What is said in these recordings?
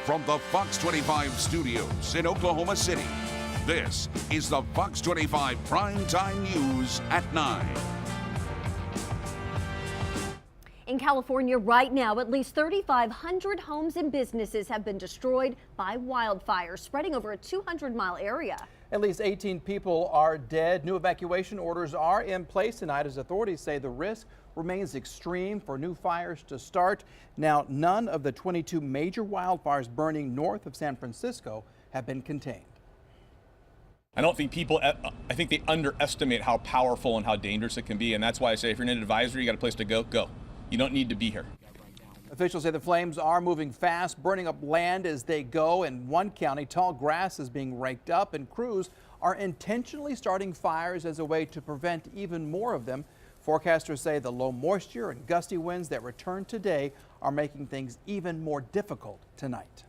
From the Fox 25 studios in Oklahoma City, this is the Fox 25 Primetime News at 9. In California right now, at least 3,500 homes and businesses have been destroyed by wildfires spreading over a 200-mile area. At least 18 people are dead. New evacuation orders are in place tonight as authorities say the risk remains extreme for new fires to start. Now, none of the 22 major wildfires burning north of San Francisco have been contained. I don't think I think they underestimate how powerful and how dangerous it can be. And that's why I say if you're in an advisory, you got a place to go, go. You don't need to be here. Officials say the flames are moving fast, burning up land as they go. In one county, tall grass is being raked up and crews are intentionally starting fires as a way to prevent even more of them. Forecasters say the low moisture and gusty winds that return today are making things even more difficult tonight.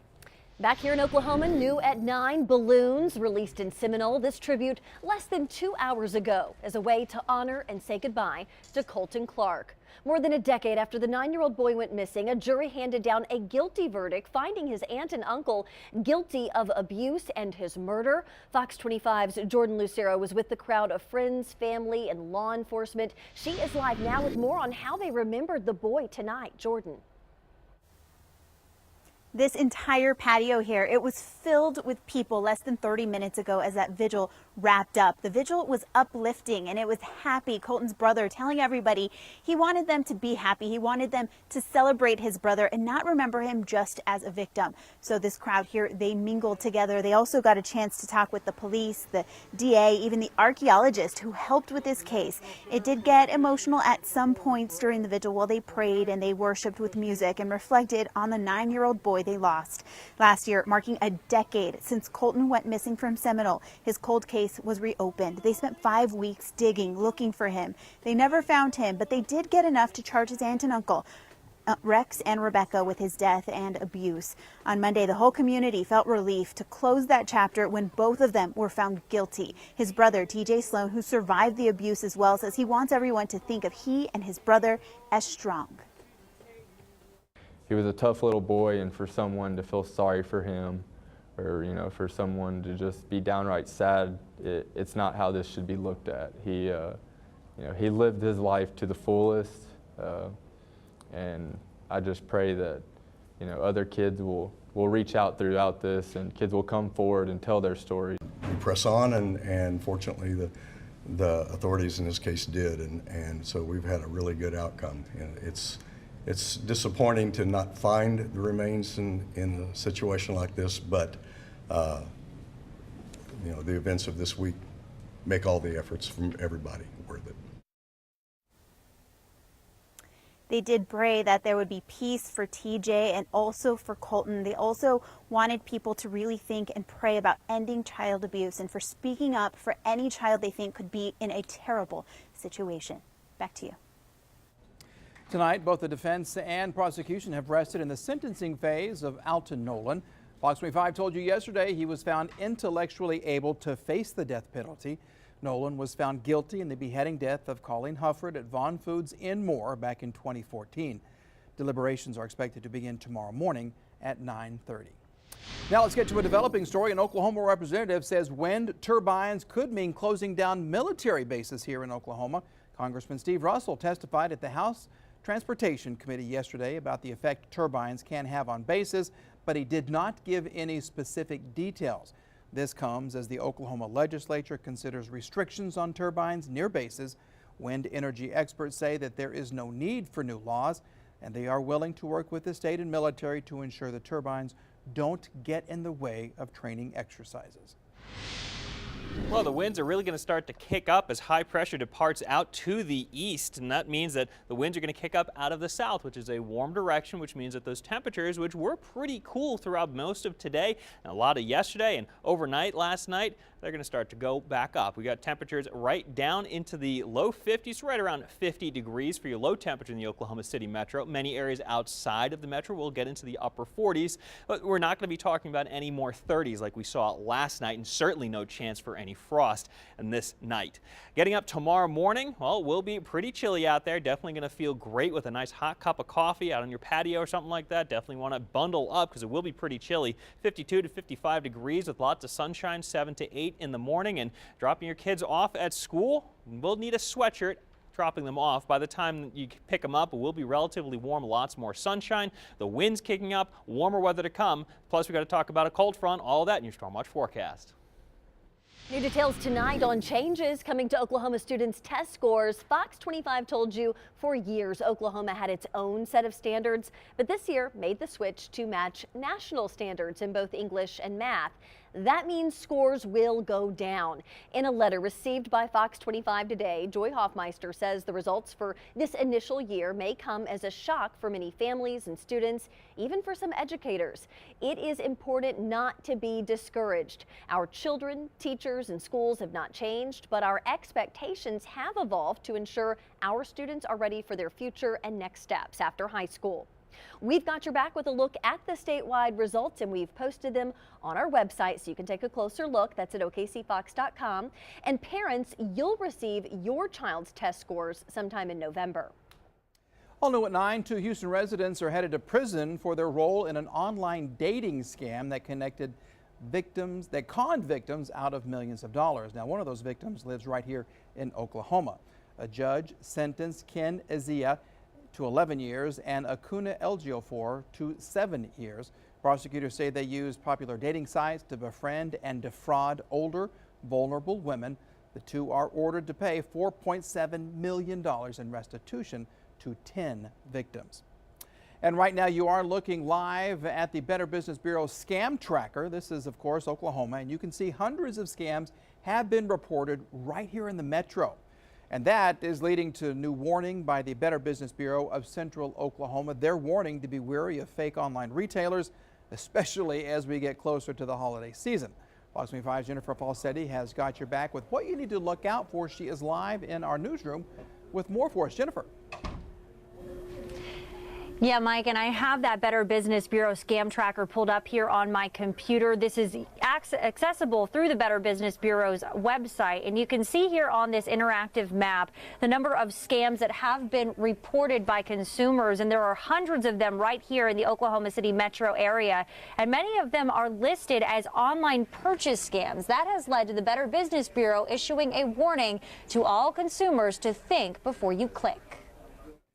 Back here in Oklahoma, new at 9, balloons released in Seminole. This tribute less than 2 hours ago as a way to honor and say goodbye to Colton Clark. More than a decade after the 9-year-old boy went missing, a jury handed down a guilty verdict, finding his aunt and uncle guilty of abuse and his murder. Fox 25's Jordan Lucero was with the crowd of friends, family, and law enforcement. She is live now with more on how they remembered the boy tonight. Jordan. This entire patio here, it was filled with people less than 30 minutes ago as that vigil wrapped up. The vigil was uplifting and it was happy. Colton's brother telling everybody he wanted them to be happy. He wanted them to celebrate his brother and not remember him just as a victim. So this crowd here, they mingled together. They also got a chance to talk with the police, the DA, even the archaeologist who helped with this case. It did get emotional at some points during the vigil while they prayed and they worshiped with music and reflected on the 9-year-old boy they lost last year, marking a decade since Colton went missing from Seminole. His cold case was reopened. They spent 5 weeks digging, looking for him. They never found him, but they did get enough to charge his aunt and uncle, Rex and Rebecca, with his death and abuse. On Monday, the whole community felt relief to close that chapter when both of them were found guilty. His brother, TJ Sloan, who survived the abuse as well, says he wants everyone to think of he and his brother as strong. He was a tough little boy, and for someone to feel sorry for him, or for someone to just be downright sad, it's not how this should be looked at. He lived his life to the fullest, and I just pray that other kids will reach out throughout this, and kids will come forward and tell their story. We press on, and fortunately the authorities in this case did, and so we've had a really good outcome. And it's disappointing to not find the remains in a situation like this, but the events of this week make all the efforts from everybody worth it. They did pray that there would be peace for TJ and also for Colton. They also wanted people to really think and pray about ending child abuse and for speaking up for any child they think could be in a terrible situation. Back to you. Tonight, both the defense and prosecution have rested in the sentencing phase of Alton Nolan. Fox 25 told you yesterday he was found intellectually able to face the death penalty. Nolan was found guilty in the beheading death of Colleen Hufford at Vaughn Foods in Moore back in 2014. Deliberations are expected to begin tomorrow morning at 9:30. Now let's get to a developing story. An Oklahoma representative says wind turbines could mean closing down military bases here in Oklahoma. Congressman Steve Russell testified at the House Transportation Committee yesterday about the effect turbines can have on bases, but he did not give any specific details. This comes as the Oklahoma legislature considers restrictions on turbines near bases. Wind energy experts say that there is no need for new laws, and they are willing to work with the state and military to ensure the turbines don't get in the way of training exercises. Well, the winds are really going to start to kick up as high pressure departs out to the east, and that means that the winds are going to kick up out of the south, which is a warm direction, which means that those temperatures, which were pretty cool throughout most of today and a lot of yesterday and overnight last night, they're going to start to go back up. We got temperatures right down into the low 50s, right around 50 degrees for your low temperature in the Oklahoma City metro. Many areas outside of the metro will get into the upper 40s, but we're not going to be talking about any more 30s like we saw last night, and certainly no chance for any frost in this night. Getting up tomorrow morning, well, we'll be pretty chilly out there. Definitely going to feel great with a nice hot cup of coffee out on your patio or something like that. Definitely want to bundle up because it will be pretty chilly. 52 to 55 degrees with lots of sunshine, 7 to 8 in the morning. And dropping your kids off at school, we'll need a sweatshirt. Dropping them off. By the time you pick them up, it will be relatively warm, lots more sunshine. The wind's kicking up, warmer weather to come. Plus, we got to talk about a cold front, all of that in your Storm Watch forecast. New details tonight on changes coming to Oklahoma students' test scores. Fox 25 told you for years Oklahoma had its own set of standards, but this year made the switch to match national standards in both English and math. That means scores will go down. In a letter received by Fox 25 today, Joy Hoffmeister says the results for this initial year may come as a shock for many families and students, even for some educators. It is important not to be discouraged. Our children, teachers, and schools have not changed, but our expectations have evolved to ensure our students are ready for their future and next steps after high school. We've got your back with a look at the statewide results, and we've posted them on our website so you can take a closer look. That's at okcfox.com. And parents, you'll receive your child's test scores sometime in November. All new at 9, 2 Houston residents are headed to prison for their role in an online dating scam that conned victims out of millions of dollars. Now, one of those victims lives right here in Oklahoma. A judge sentenced Ken Azia to 11 years and Acuna Elgiofor to 7 years. Prosecutors say they used popular dating sites to befriend and defraud older, vulnerable women. The two are ordered to pay $4.7 million in restitution to 10 victims. And right now you are looking live at the Better Business Bureau Scam Tracker. This is, of course, Oklahoma, and you can see hundreds of scams have been reported right here in the metro. And that is leading to a new warning by the Better Business Bureau of Central Oklahoma. They're warning to be wary of fake online retailers, especially as we get closer to the holiday season. Fox 25's Jennifer Falsetti has got your back with what you need to look out for. She is live in our newsroom with more for us. Jennifer. Yeah, Mike, and I have that Better Business Bureau Scam Tracker pulled up here on my computer. This is accessible through the Better Business Bureau's website, and you can see here on this interactive map the number of scams that have been reported by consumers, and there are hundreds of them right here in the Oklahoma City metro area, and many of them are listed as online purchase scams. That has led to the Better Business Bureau issuing a warning to all consumers to think before you click.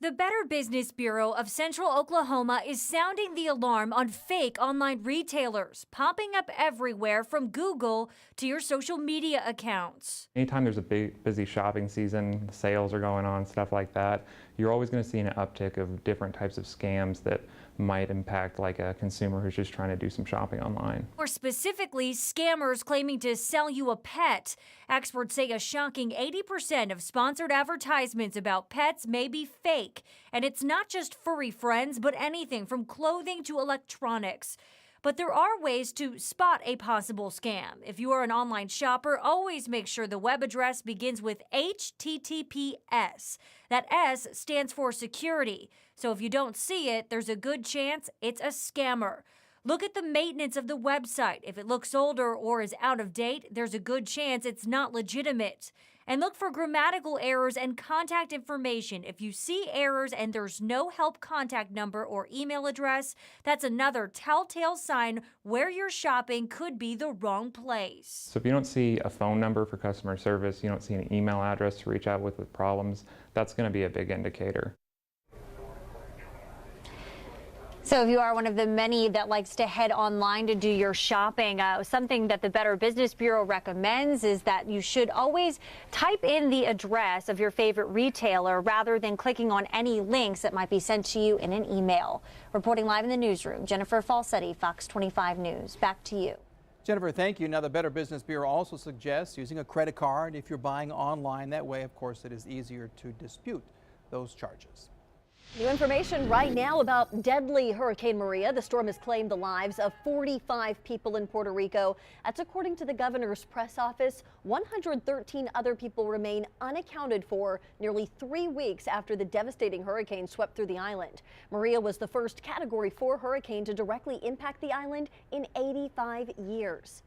The Better Business Bureau of Central Oklahoma is sounding the alarm on fake online retailers popping up everywhere from Google to your social media accounts. Anytime there's a big, busy shopping season, sales are going on, stuff like that, you're always going to see an uptick of different types of scams that might impact like a consumer who's just trying to do some shopping online. Or specifically, scammers claiming to sell you a pet. Experts say a shocking 80% of sponsored advertisements about pets may be fake. And it's not just furry friends, but anything from clothing to electronics. But there are ways to spot a possible scam. If you are an online shopper, always make sure the web address begins with HTTPS. That S stands for security. So if you don't see it, there's a good chance it's a scammer. Look at the maintenance of the website. If it looks older or is out of date, there's a good chance it's not legitimate. And look for grammatical errors and contact information. If you see errors and there's no help contact number or email address, that's another telltale sign where you're shopping could be the wrong place. So if you don't see a phone number for customer service, you don't see an email address to reach out with problems, that's going to be a big indicator. So if you are one of the many that likes to head online to do your shopping, something that the Better Business Bureau recommends is that you should always type in the address of your favorite retailer rather than clicking on any links that might be sent to you in an email. Reporting live in the newsroom, Jennifer Falsetti, Fox 25 News. Back to you. Jennifer, thank you. Now, the Better Business Bureau also suggests using a credit card if you're buying online. That way, of course, it is easier to dispute those charges. New information right now about deadly Hurricane Maria. The storm has claimed the lives of 45 people in Puerto Rico. That's according to the governor's press office. 113 other people remain unaccounted for nearly 3 weeks after the devastating hurricane swept through the island. Maria was the first Category 4 hurricane to directly impact the island in 85 years.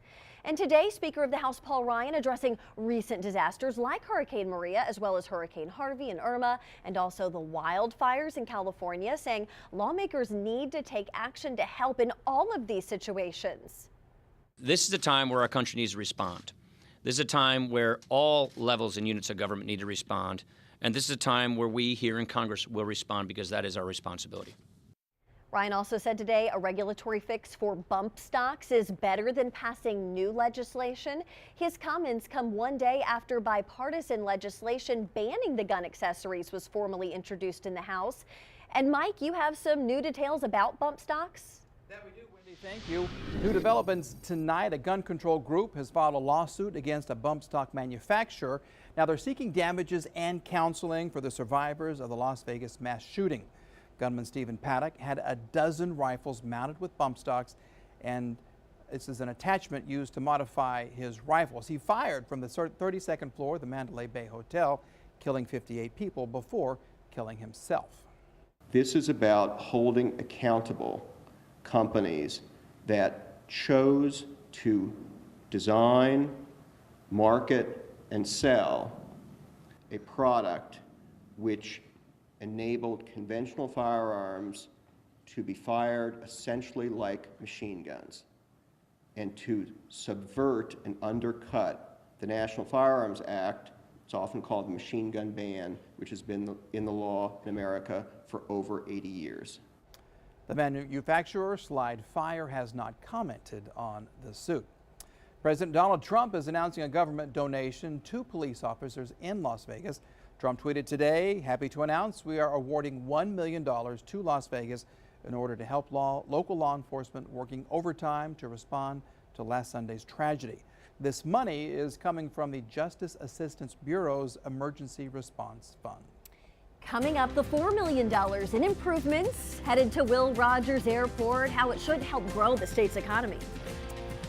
And today, Speaker of the House Paul Ryan addressing recent disasters like Hurricane Maria, as well as Hurricane Harvey and Irma, and also the wildfires in California, saying lawmakers need to take action to help in all of these situations. This is a time where our country needs to respond. This is a time where all levels and units of government need to respond. And this is a time where we here in Congress will respond because that is our responsibility. Ryan also said today a regulatory fix for bump stocks is better than passing new legislation. His comments come one day after bipartisan legislation banning the gun accessories was formally introduced in the House. And Mike, you have some new details about bump stocks? That we do, Wendy. Thank you. New developments tonight. A gun control group has filed a lawsuit against a bump stock manufacturer. Now they're seeking damages and counseling for the survivors of the Las Vegas mass shooting. Gunman Stephen Paddock had a dozen rifles mounted with bump stocks, and this is an attachment used to modify his rifles. He fired from the 32nd floor of the Mandalay Bay Hotel, killing 58 people before killing himself. This is about holding accountable companies that chose to design, market, and sell a product which enabled conventional firearms to be fired essentially like machine guns, and to subvert and undercut the National Firearms Act. It's often called the machine gun ban, which has been in the law in America for over 80 years. The manufacturer, Slide Fire, has not commented on the suit. President Donald Trump is announcing a government donation to police officers in Las Vegas. Trump tweeted today, happy to announce we are awarding $1 million to Las Vegas in order to help local law enforcement working overtime to respond to last Sunday's tragedy. This money is coming from the Justice Assistance Bureau's Emergency Response Fund. Coming up, the $4 million in improvements headed to Will Rogers Airport, how it should help grow the state's economy.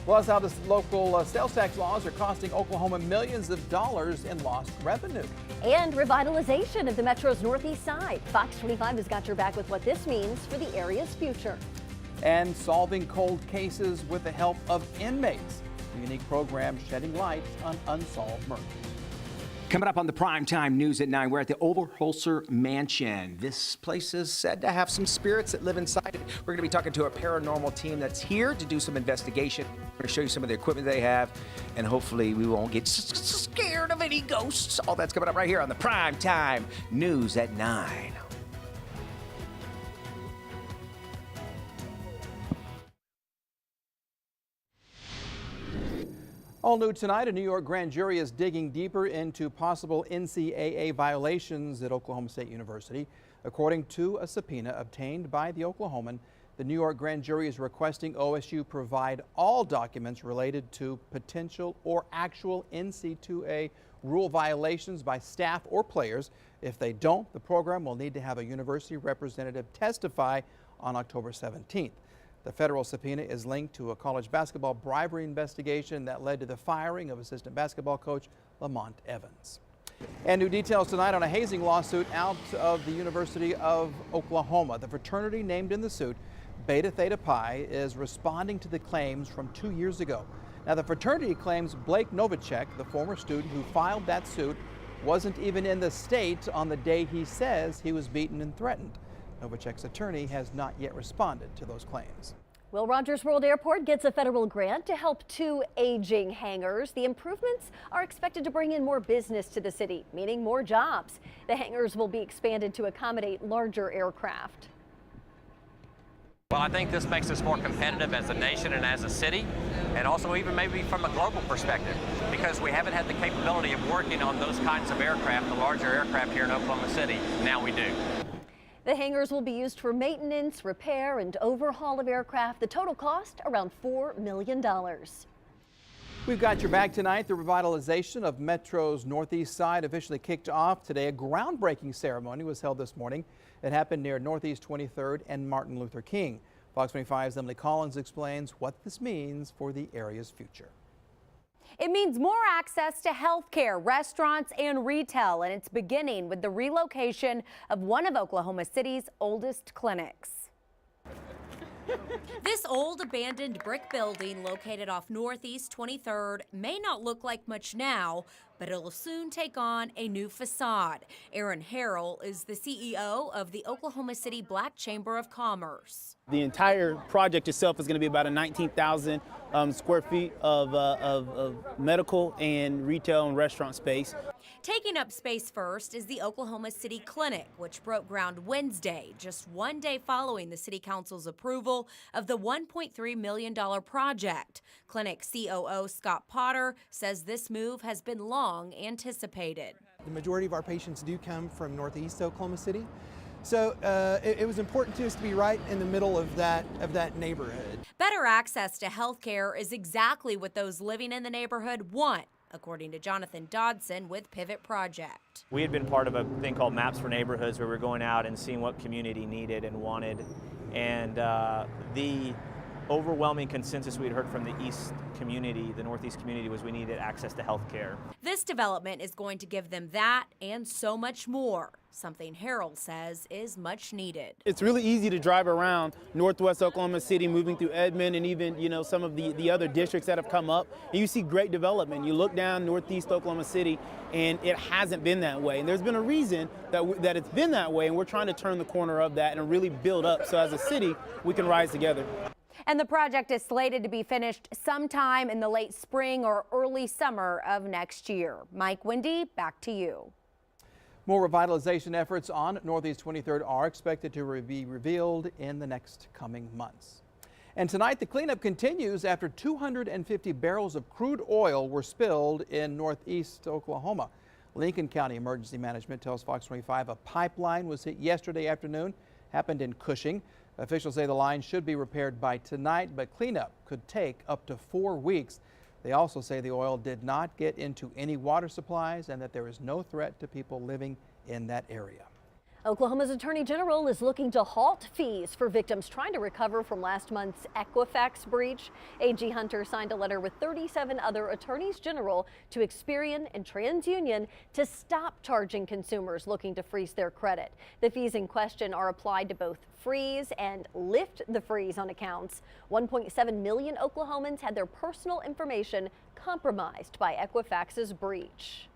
Plus, how the local sales tax laws are costing Oklahoma millions of dollars in lost revenue. And revitalization of the Metro's northeast side. Fox 25 has got your back with what this means for the area's future. And solving cold cases with the help of inmates. A unique program shedding light on unsolved murders. Coming up on the Primetime News at 9, we're at the Overholser Mansion. This place is said to have some spirits that live inside it. We're going to be talking to a paranormal team that's here to do some investigation. We're going to show you some of the equipment they have, and hopefully we won't get scared of any ghosts. All that's coming up right here on the Primetime News at 9. All new tonight, a New York grand jury is digging deeper into possible NCAA violations at Oklahoma State University. According to a subpoena obtained by the Oklahoman, the New York grand jury is requesting OSU provide all documents related to potential or actual NC2A rule violations by staff or players. If they don't, the program will need to have a university representative testify on October 17th. The federal subpoena is linked to a college basketball bribery investigation that led to the firing of assistant basketball coach Lamont Evans. And new details tonight on a hazing lawsuit out of the University of Oklahoma. The fraternity named in the suit, Beta Theta Pi, is responding to the claims from 2 years ago. Now, the fraternity claims Blake Novacek, the former student who filed that suit, wasn't even in the state on the day he says he was beaten and threatened. Novacek's attorney has not yet responded to those claims. Will Rogers World Airport gets a federal grant to help 2 aging hangars. The improvements are expected to bring in more business to the city, meaning more jobs. The hangars will be expanded to accommodate larger aircraft. Well, I think this makes us more competitive as a nation and as a city, and also even maybe from a global perspective, because we haven't had the capability of working on those kinds of aircraft, the larger aircraft here in Oklahoma City. Now we do. The hangars will be used for maintenance, repair, and overhaul of aircraft. The total cost around $4 million. We've got your back tonight. The revitalization of Metro's northeast side officially kicked off today. A groundbreaking ceremony was held this morning It happened near Northeast 23rd and Martin Luther King. Fox 25's Emily Collins explains what this means for the area's future. It means more access to health care, restaurants, and retail, and it's beginning with the relocation of one of Oklahoma City's oldest clinics. This old abandoned brick building located off Northeast 23rd may not look like much now, but it'll soon take on a new facade. Aaron Harrell is the CEO of the Oklahoma City Black Chamber of Commerce. The entire project itself is going to be about a 19,000 square feet of medical and retail and restaurant space. Taking up space first is the Oklahoma City Clinic, which broke ground Wednesday, just one day following the City Council's approval of the $1.3 million project. Clinic COO Scott Potter says this move has been long anticipated. The majority of our patients do come from Northeast Oklahoma City. So it was important to us to be right in the middle of that neighborhood. Better access to health care is exactly what those living in the neighborhood want, according to Jonathan Dodson with Pivot Project. We had been part of a thing called Maps for Neighborhoods, where we were going out and seeing what community needed and wanted. And the overwhelming consensus we had heard from the East community, the Northeast community, was we needed access to health care. This development is going to give them that and so much more, something Harold says is much needed. It's really easy to drive around Northwest Oklahoma City, moving through Edmond and even, some of the other districts that have come up, and you see great development. You look down Northeast Oklahoma City, and it hasn't been that way. And there's been a reason that it's been that way, and we're trying to turn the corner of that and really build up so as a city we can rise together. And the project is slated to be finished sometime in the late spring or early summer of next year. Mike, Wendy, back to you. More revitalization efforts on Northeast 23rd are expected to be revealed in the next coming months. And tonight the cleanup continues after 250 barrels of crude oil were spilled in Northeast Oklahoma. Lincoln County Emergency Management tells Fox 25 a pipeline was hit yesterday afternoon, happened in Cushing. Officials say the line should be repaired by tonight, but cleanup could take up to 4 weeks. They also say the oil did not get into any water supplies and that there is no threat to people living in that area. Oklahoma's Attorney General is looking to halt fees for victims trying to recover from last month's Equifax breach. AG Hunter signed a letter with 37 other attorneys general to Experian and TransUnion to stop charging consumers looking to freeze their credit. The fees in question are applied to both freeze and lift the freeze on accounts. 1.7 million Oklahomans had their personal information compromised by Equifax's breach.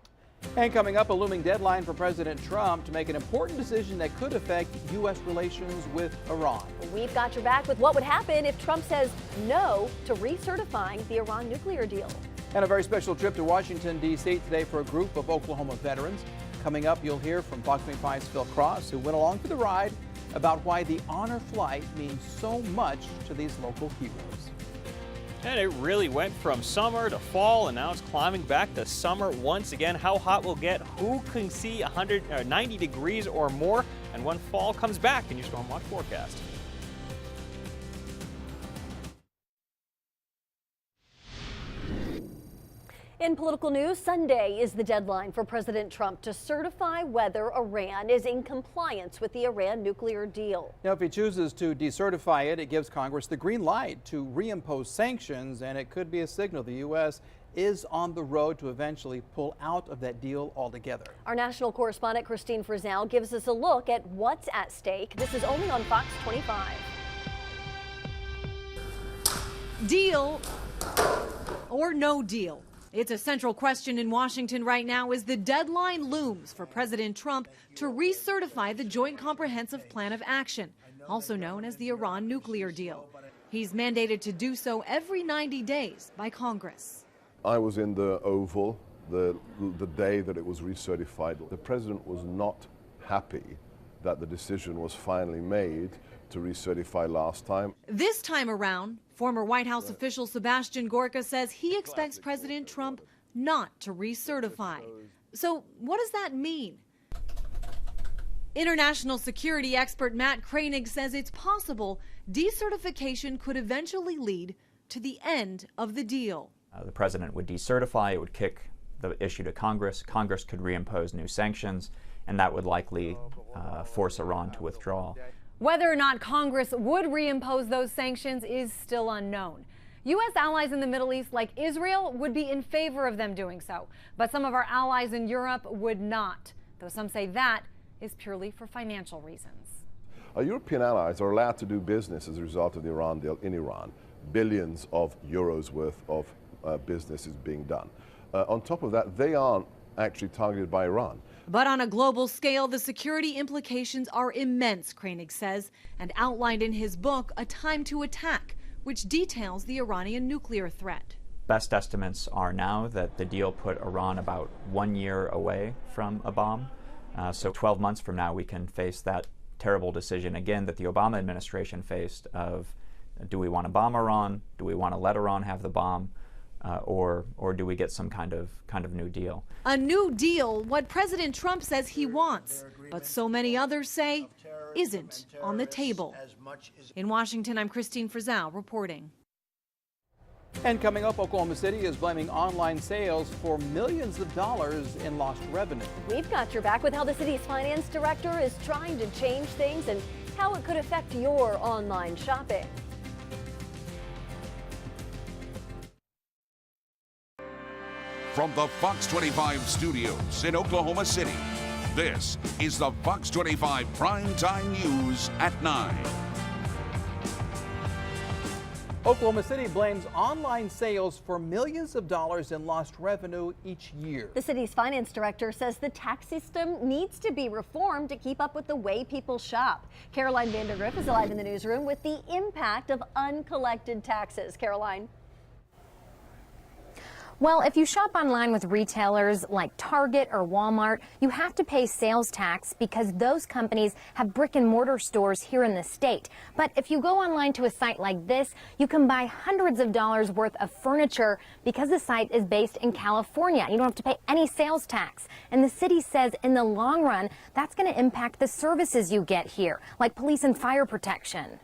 And coming up, a looming deadline for President Trump to make an important decision that could affect U.S. relations with Iran. We've got your back with what would happen if Trump says no to recertifying the Iran nuclear deal. And a very special trip to Washington, D.C. today for a group of Oklahoma veterans. Coming up, you'll hear from Fox 25's Phil Cross, who went along for the ride, about why the honor flight means so much to these local heroes. And it really went from summer to fall, and now it's climbing back to summer once again. How hot will get? Who can see 90 degrees or more? And when fall comes back in your Storm Watch forecast. In political news, Sunday is the deadline for President Trump to certify whether Iran is in compliance with the Iran nuclear deal. Now, if he chooses to decertify it, it gives Congress the green light to reimpose sanctions, and it could be a signal the U.S. is on the road to eventually pull out of that deal altogether. Our national correspondent Christine Frizzell gives us a look at what's at stake. This is only on Fox 25. Deal or no deal? It's a central question in Washington right now as the deadline looms for President Trump to recertify the Joint Comprehensive Plan of Action, also known as the Iran nuclear deal. He's mandated to do so every 90 days by Congress. I was in the Oval the day that it was recertified. The president was not happy that the decision was finally made to recertify last time. This time around, former White House official Sebastian Gorka says he expects President Trump not to recertify. So what does that mean? International security expert Matt Koenig says it's possible decertification could eventually lead to the end of the deal. The president would decertify, it would kick the issue to Congress. Congress could reimpose new sanctions, and that would likely force Iran to withdraw. Whether or not Congress would reimpose those sanctions is still unknown. U.S. allies in the Middle East, like Israel, would be in favor of them doing so, but some of our allies in Europe would not, though some say that is purely for financial reasons. Our European allies are allowed to do business as a result of the Iran deal in Iran. Billions of euros worth of business is being done. On top of that, they aren't actually targeted by Iran. But on a global scale, the security implications are immense, Koenig says, and outlined in his book, A Time to Attack, which details the Iranian nuclear threat. Best estimates are now that the deal put Iran about 1 year away from a bomb. So 12 months from now, we can face that terrible decision again that the Obama administration faced of, do we want to bomb Iran? Do we want to let Iran have the bomb? Or do we get some kind of new deal? A new deal, what President Trump says he wants, but so many others say isn't on the table. In Washington, I'm Christine Frizzell reporting. And coming up, Oklahoma City is blaming online sales for millions of dollars in lost revenue. We've got your back with how the city's finance director is trying to change things and how it could affect your online shopping. From the Fox 25 studios in Oklahoma City, this is the Fox 25 Primetime News at 9. Oklahoma City blames online sales for millions of dollars in lost revenue each year. The city's finance director says the tax system needs to be reformed to keep up with the way people shop. Caroline Vandergriff is live in the newsroom with the impact of uncollected taxes. Caroline. Well, if you shop online with retailers like Target or Walmart, you have to pay sales tax because those companies have brick and mortar stores here in the state. But if you go online to a site like this, you can buy hundreds of dollars worth of furniture because the site is based in California. You don't have to pay any sales tax. And the city says in the long run, that's going to impact the services you get here, like police and fire protection.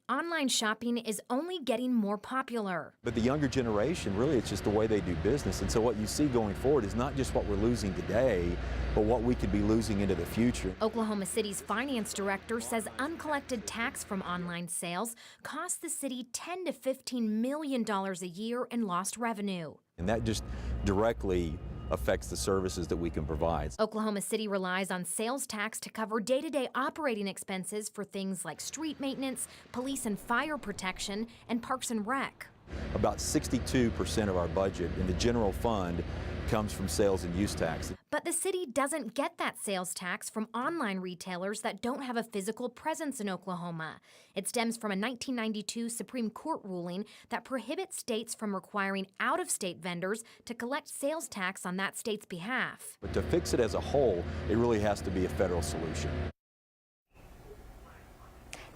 Online shopping is only getting more popular. But the younger generation, really, it's just the way they do business. And so what you see going forward is not just what we're losing today, but what we could be losing into the future. Oklahoma City's finance director says uncollected tax from online sales costs the city $10 to $15 million a year in lost revenue. And that just directly affects the services that we can provide. Oklahoma City relies on sales tax to cover day-to-day operating expenses for things like street maintenance, police and fire protection, and parks and rec. About 62% of our budget in the general fund comes from sales and use tax. But the city doesn't get that sales tax from online retailers that don't have a physical presence in Oklahoma. It stems from a 1992 Supreme Court ruling that prohibits states from requiring out-of-state vendors to collect sales tax on that state's behalf. But to fix it as a whole, it really has to be a federal solution.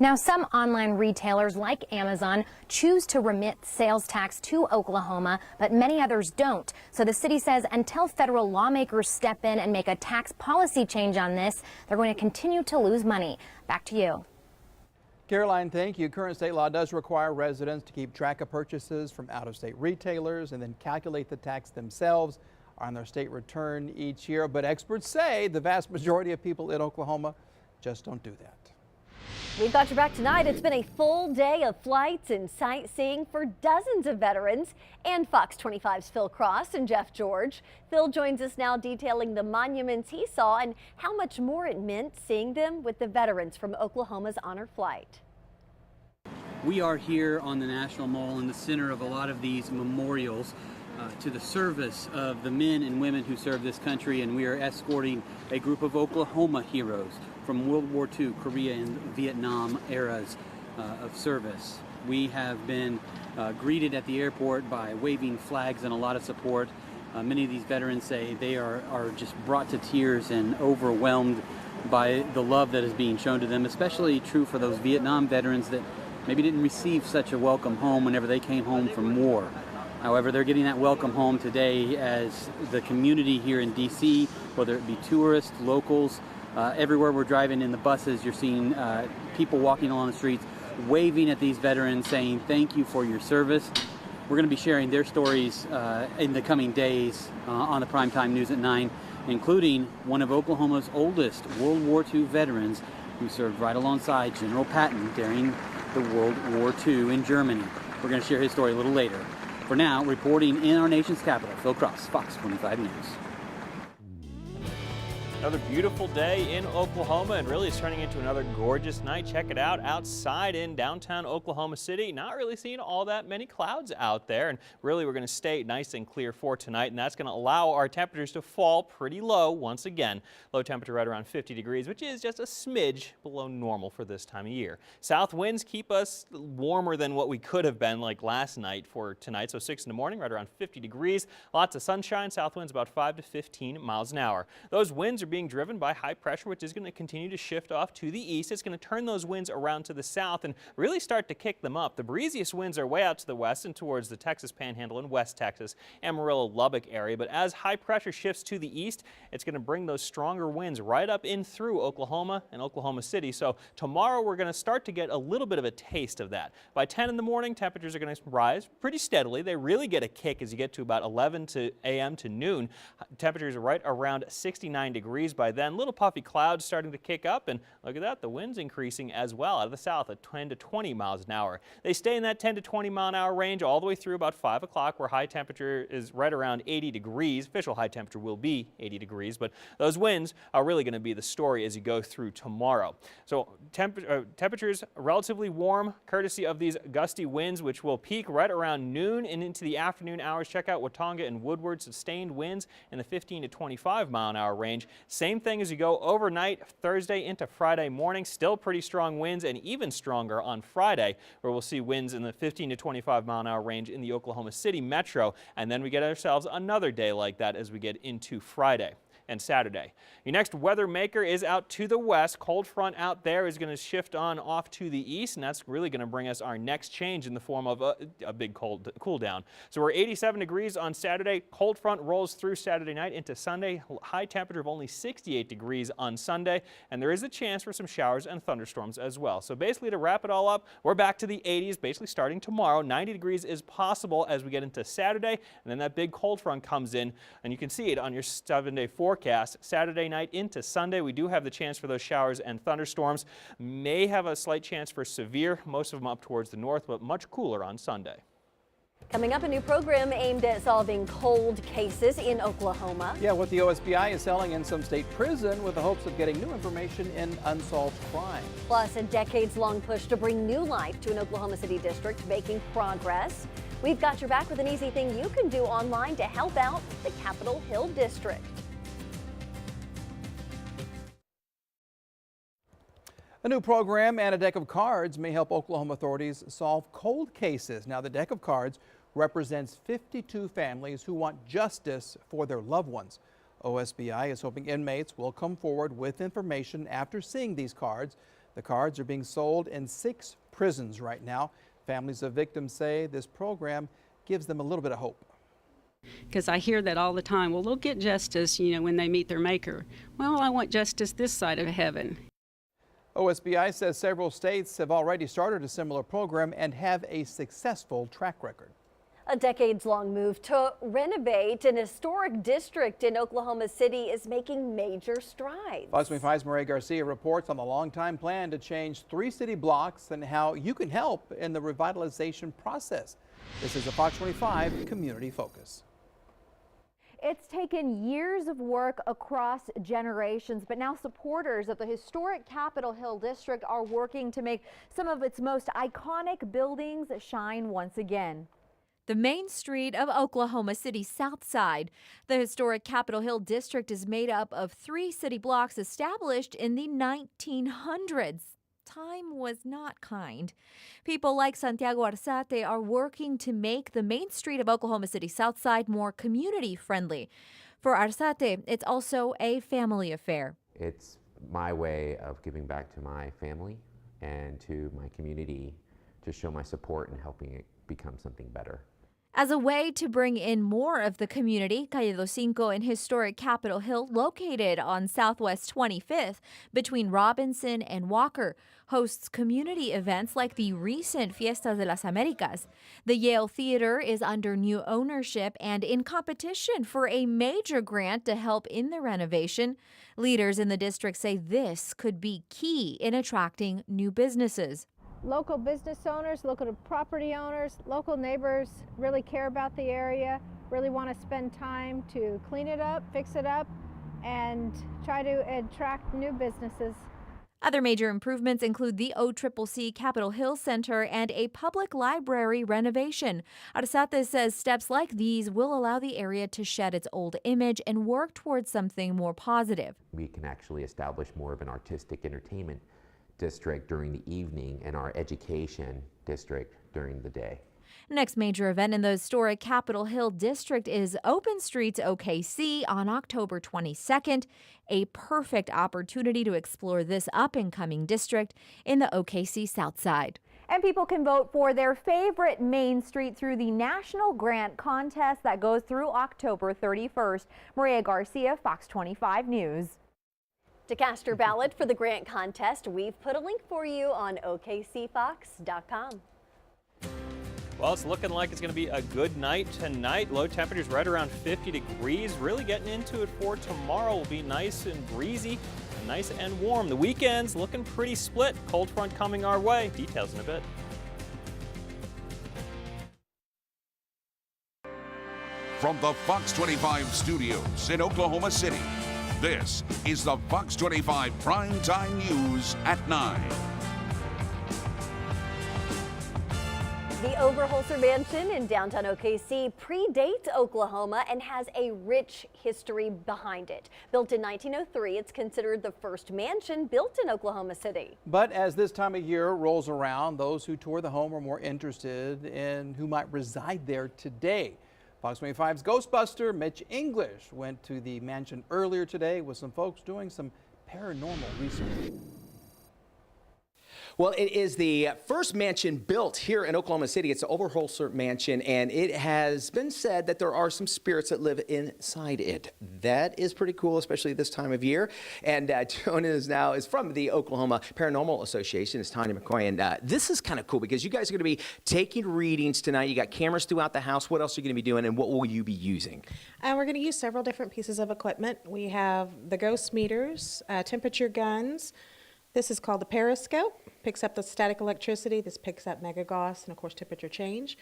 Now, some online retailers like Amazon choose to remit sales tax to Oklahoma, but many others don't. So the city says until federal lawmakers step in and make a tax policy change on this, they're going to continue to lose money. Back to you. Caroline, thank you. Current state law does require residents to keep track of purchases from out-of-state retailers and then calculate the tax themselves on their state return each year. But experts say the vast majority of people in Oklahoma just don't do that. We've got your back tonight. It's been a full day of flights and sightseeing for dozens of veterans and Fox 25's Phil Cross and Jeff George. Phil joins us now detailing the monuments he saw and how much more it meant seeing them with the veterans from Oklahoma's honor flight. We are here on the National Mall in the center of a lot of these memorials to the service of the men and women who served this country, and we are escorting a group of Oklahoma heroes from World War II, Korea, and Vietnam eras of service. We have been greeted at the airport by waving flags and a lot of support. Many of these veterans say they are just brought to tears and overwhelmed by the love that is being shown to them, especially true for those Vietnam veterans that maybe didn't receive such a welcome home whenever they came home from war. However, they're getting that welcome home today as the community here in D.C., whether it be tourists, locals, everywhere we're driving in the buses, you're seeing people walking along the streets, waving at these veterans, saying thank you for your service. We're going to be sharing their stories in the coming days on the Primetime News at 9. including one of Oklahoma's oldest World War II veterans who served right alongside General Patton during the World War II in Germany. We're going to share his story a little later. For now, reporting in our nation's capital, Phil Cross, Fox 25 News. Another beautiful day in Oklahoma, and really it's turning into another gorgeous night. Check it out outside in downtown Oklahoma City. Not really seeing all that many clouds out there, and really we're going to stay nice and clear for tonight, and that's going to allow our temperatures to fall pretty low once again. Low temperature right around 50 degrees, which is just a smidge below normal for this time of year. South winds keep us warmer than what we could have been like last night for tonight. So 6 in the morning, right around 50 degrees. Lots of sunshine. South winds about 5 to 15 miles an hour. Those winds are being driven by high pressure, which is going to continue to shift off to the east. It's going to turn those winds around to the south and really start to kick them up. The breeziest winds are way out to the west and towards the Texas Panhandle and West Texas, Amarillo, Lubbock area. But as high pressure shifts to the east, it's going to bring those stronger winds right up in through Oklahoma and Oklahoma City. So tomorrow we're going to start to get a little bit of a taste of that. By 10 in the morning, temperatures are going to rise pretty steadily. They really get a kick as you get to about 11 a.m. to noon. Temperatures are right around 69 degrees by then. Little puffy clouds starting to kick up, and look at that, the wind's increasing as well out of the south at 10 to 20 miles an hour. They stay in that 10 to 20 mile an hour range all the way through about 5 o'clock, where high temperature is right around 80 degrees. Official high temperature will be 80 degrees, but those winds are really going to be the story as you go through tomorrow. So temperatures relatively warm courtesy of these gusty winds, which will peak right around noon and into the afternoon hours. Check out Watauga and Woodward, sustained winds in the 15 to 25 mile an hour range. Same thing as you go overnight Thursday into Friday morning. Still pretty strong winds, and even stronger on Friday, where we'll see winds in the 15 to 25 mile an hour range in the Oklahoma City metro. And then we get ourselves another day like that as we get into Friday and Saturday. Your next weather maker is out to the west. Cold front out there is going to shift on off to the east, and that's really going to bring us our next change in the form of a big cool down. So we're 87 degrees on Saturday. Cold front rolls through Saturday night into Sunday. High temperature of only 68 degrees on Sunday, and there is a chance for some showers and thunderstorms as well. So basically, to wrap it all up, we're back to the 80s basically starting tomorrow. 90 degrees is possible as we get into Saturday, and then that big cold front comes in, and you can see it on your 7-day forecast. Saturday night into Sunday, we do have the chance for those showers and thunderstorms. May have a slight chance for severe, most of them up towards the north, but much cooler on Sunday. Coming up, a new program aimed at solving cold cases in Oklahoma. Yeah, what the OSBI is selling in some state prison with the hopes of getting new information in unsolved crime. Plus, a decades-long push to bring new life to an Oklahoma City district making progress. We've got your back with an easy thing you can do online to help out the Capitol Hill district. A new program and a deck of cards may help Oklahoma authorities solve cold cases. Now, the deck of cards represents 52 families who want justice for their loved ones. OSBI is hoping inmates will come forward with information after seeing these cards. The cards are being sold in 6 prisons right now. Families of victims say this program gives them a little bit of hope. Because I hear that all the time. Well, they'll get justice, when they meet their maker. Well, I want justice this side of heaven. OSBI says several states have already started a similar program and have a successful track record. A decades-long move to renovate an historic district in Oklahoma City is making major strides. Fox 25's Maria Garcia reports on the long-time plan to change 3 city blocks and how you can help in the revitalization process. This is a Fox 25 Community Focus. It's taken years of work across generations, but now supporters of the historic Capitol Hill district are working to make some of its most iconic buildings shine once again. The main street of Oklahoma City's south side. The historic Capitol Hill district is made up of 3 city blocks established in the 1900s. Time was not kind. People like Santiago Arzate are working to make the main street of Oklahoma City's south side more community-friendly. For Arzate, it's also a family affair. It's my way of giving back to my family and to my community to show my support in helping it become something better. As a way to bring in more of the community, Calle Dos Cinco in historic Capitol Hill, located on Southwest 25th between Robinson and Walker, hosts community events like the recent Fiestas de las Americas. The Yale Theater is under new ownership and in competition for a major grant to help in the renovation. Leaders in the district say this could be key in attracting new businesses. Local business owners, local property owners, local neighbors really care about the area, really want to spend time to clean it up, fix it up, and try to attract new businesses. Other major improvements include the OCCC Capitol Hill Center and a public library renovation. Arzate says steps like these will allow the area to shed its old image and work towards something more positive. We can actually establish more of an artistic entertainment district during the evening and our education district during the day. Next major event in the historic Capitol Hill district is Open Streets OKC on October 22nd, a perfect opportunity to explore this up-and-coming district in the OKC South Side. And people can vote for their favorite Main Street through the National Grant Contest that goes through October 31st. Maria Garcia, Fox 25 News. To cast your ballot for the grant contest, we've put a link for you on OKCFox.com. Well, it's looking like it's going to be a good night tonight. Low temperatures right around 50 degrees. Really getting into it for tomorrow. Will be nice and breezy, and nice and warm. The weekend's looking pretty split. Cold front coming our way. Details in a bit. From the Fox 25 studios in Oklahoma City, this is the Fox 25 Primetime News at 9. The Overholser Mansion in downtown OKC predates Oklahoma and has a rich history behind it. Built in 1903, it's considered the first mansion built in Oklahoma City. But as this time of year rolls around, those who tour the home are more interested in who might reside there today. Fox 25's Ghostbuster Mitch English went to the mansion earlier today with some folks doing some paranormal research. Well, it is the first mansion built here in Oklahoma City. It's the Overholser Mansion, and it has been said that there are some spirits that live inside it. That is pretty cool, especially this time of year. And joining us now is from the Oklahoma Paranormal Association. It's Tanya McCoy, and this is kind of cool because you guys are going to be taking readings tonight. You got cameras throughout the house. What else are you going to be doing, and what will you be using? We're going to use several different pieces of equipment. We have the ghost meters, temperature guns. This is called the periscope. Picks up the static electricity. This picks up megagauss and, of course, temperature change.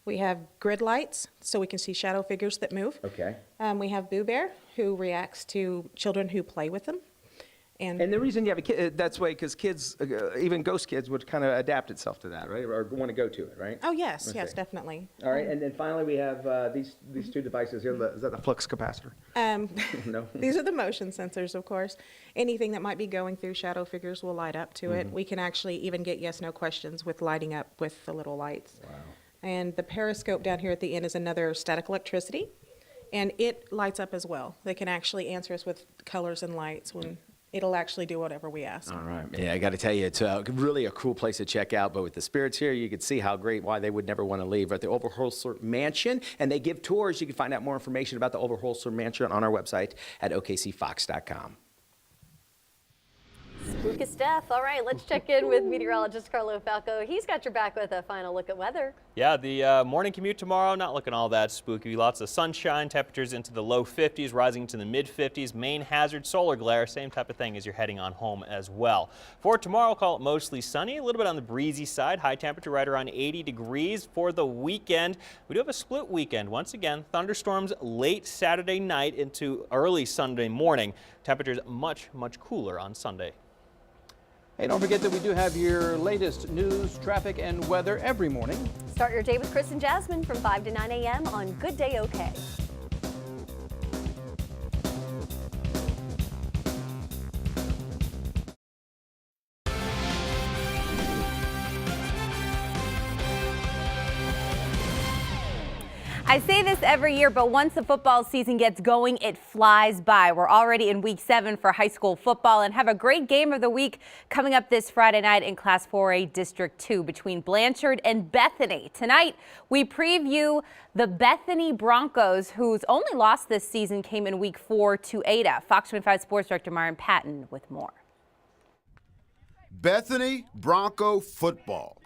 We have grid lights, so we can see shadow figures that move. Okay. We have Boo Bear, who reacts to children who play with them. And the reason you have a kid, that's why, because kids, even ghost kids, would kind of adapt itself to that, right? Or want to go to it, right? Oh, yes, Okay. yes, definitely. All right, and then finally we have these two devices here. Is that the flux capacitor? No. These are the motion sensors, of course. Anything that might be going through shadow figures will light up to it. We can actually even get yes/no questions with lighting up with the little lights. Wow. And the periscope down here at the end is another static electricity, and it lights up as well. They can actually answer us with colors and lights when it'll actually do whatever we ask. All right. Yeah, I got to tell you, it's really a cool place to check out. But with the spirits here, you can see how great, why they would never want to leave. We're at the Overholser Mansion, and they give tours. You can find out more information about the Overholser Mansion on our website at okcfox.com. Spooky stuff. All right, let's check in with meteorologist Carlo Falco. He's got your back with a final look at weather. Yeah, the morning commute tomorrow, not looking all that spooky. Lots of sunshine, temperatures into the low 50s, rising to the mid 50s. Main hazard, solar glare, same type of thing as you're heading on home as well. For tomorrow, call it mostly sunny, a little bit on the breezy side. High temperature right around 80 degrees. For the weekend, we do have a split weekend. Once again, thunderstorms late Saturday night into early Sunday morning. Temperatures much, much cooler on Sunday. Hey, don't forget that we do have your latest news, traffic, and weather every morning. Start your day with Chris and Jasmine from 5 to 9 a.m. on Good Day OK. I say this every year, but once the football season gets going, it flies by. We're already in week 7 for high school football and have a great game of the week coming up this Friday night in Class 4A District 2 between Blanchard and Bethany. Tonight, we preview the Bethany Broncos, whose only loss this season came in week 4 to Ada. Fox 25 Sports Director Myron Patton with more. Bethany Bronco football.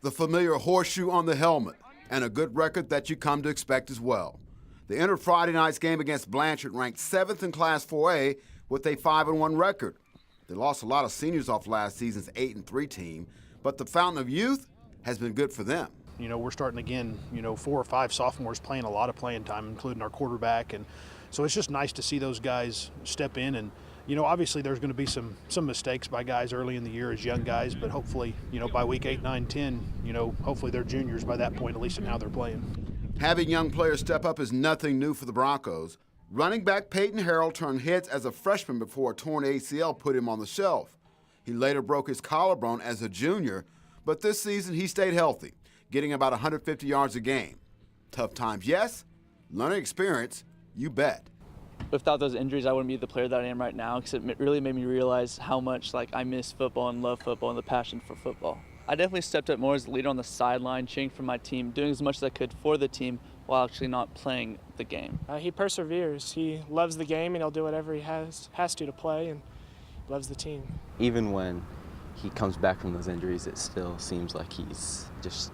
The familiar horseshoe on the helmet, and a good record that you come to expect as well. They entered Friday night's game against Blanchard, ranked 7th in Class 4A with a 5-1 record. They lost a lot of seniors off last season's 8-3 team, but the Fountain of Youth has been good for them. You know, we're starting again, 4 or 5 sophomores playing a lot of playing time, including our quarterback, and so it's just nice to see those guys step in. And obviously there's going to be some mistakes by guys early in the year as young guys, but hopefully, by week 8, 9, 10, hopefully they're juniors by that point, at least in how they're playing. Having young players step up is nothing new for the Broncos. Running back Peyton Harrell turned heads as a freshman before a torn ACL put him on the shelf. He later broke his collarbone as a junior, but this season he stayed healthy, getting about 150 yards a game. Tough times, yes. Learning experience, you bet. Without those injuries, I wouldn't be the player that I am right now, because it really made me realize how much I miss football and love football and the passion for football. I definitely stepped up more as a leader on the sideline, cheering for my team, doing as much as I could for the team while actually not playing the game. He perseveres. He loves the game, and he'll do whatever he has to play, and loves the team. Even when he comes back from those injuries, it still seems like he's just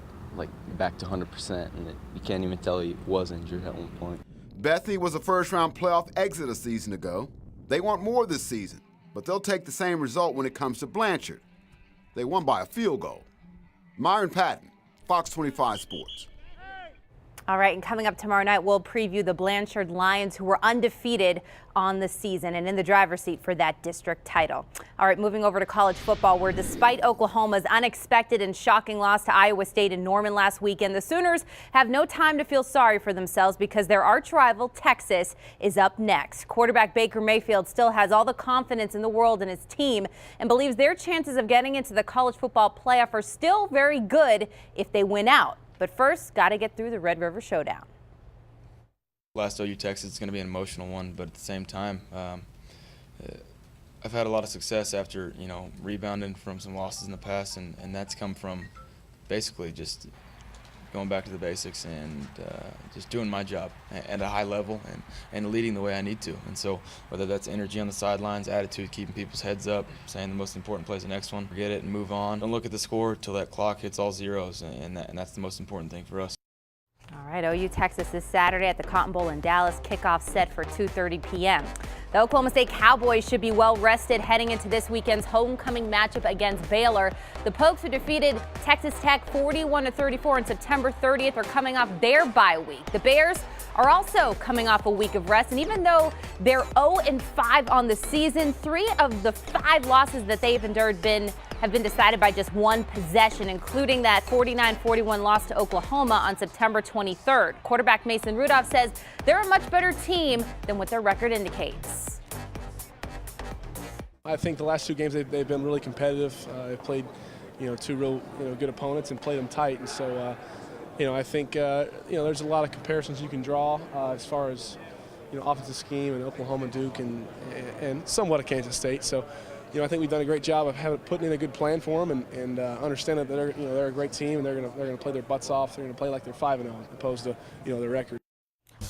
back to 100%, and you can't even tell he was injured at one point. Bethany was a first-round playoff exit a season ago. They want more this season, but they'll take the same result when it comes to Blanchard. They won by a field goal. Myron Patton, Fox 25 Sports. All right, and coming up tomorrow night, we'll preview the Blanchard Lions, who were undefeated on the season and in the driver's seat for that district title. All right, moving over to college football, where despite Oklahoma's unexpected and shocking loss to Iowa State in Norman last weekend, the Sooners have no time to feel sorry for themselves because their arch rival, Texas, is up next. Quarterback Baker Mayfield still has all the confidence in the world in his team and believes their chances of getting into the college football playoff are still very good if they win out. But first, got to get through the Red River Showdown. Last OU Texas is going to be an emotional one, but at the same time, I've had a lot of success after, rebounding from some losses in the past, and that's come from basically just going back to the basics and just doing my job at a high level and leading the way I need to. And so whether that's energy on the sidelines, attitude, keeping people's heads up, saying the most important play is the next one, forget it and move on. Don't look at the score till that clock hits all zeros, and that's the most important thing for us. All right, OU Texas this Saturday at the Cotton Bowl in Dallas. Kickoff set for 2:30 p.m. The Oklahoma State Cowboys should be well rested heading into this weekend's homecoming matchup against Baylor. The Pokes, who defeated Texas Tech 41-34 on September 30th, are coming off their bye week. The Bears are also coming off a week of rest, and even though they're 0-5 on the season, 3 of the 5 losses that they've endured have been decided by just one possession, including that 49-41 loss to Oklahoma on September 23rd. Quarterback Mason Rudolph says they're a much better team than what their record indicates. I think the last 2 games they've been really competitive. They've played, 2 real good opponents and played them tight, and so I think there's a lot of comparisons you can draw as far as offensive scheme and Oklahoma, Duke, and somewhat of Kansas State. So. I think we've done a great job of putting in a good plan for them and understand that they're a great team and they're gonna play their butts off. They're gonna play like they're 5-0 as opposed to their record.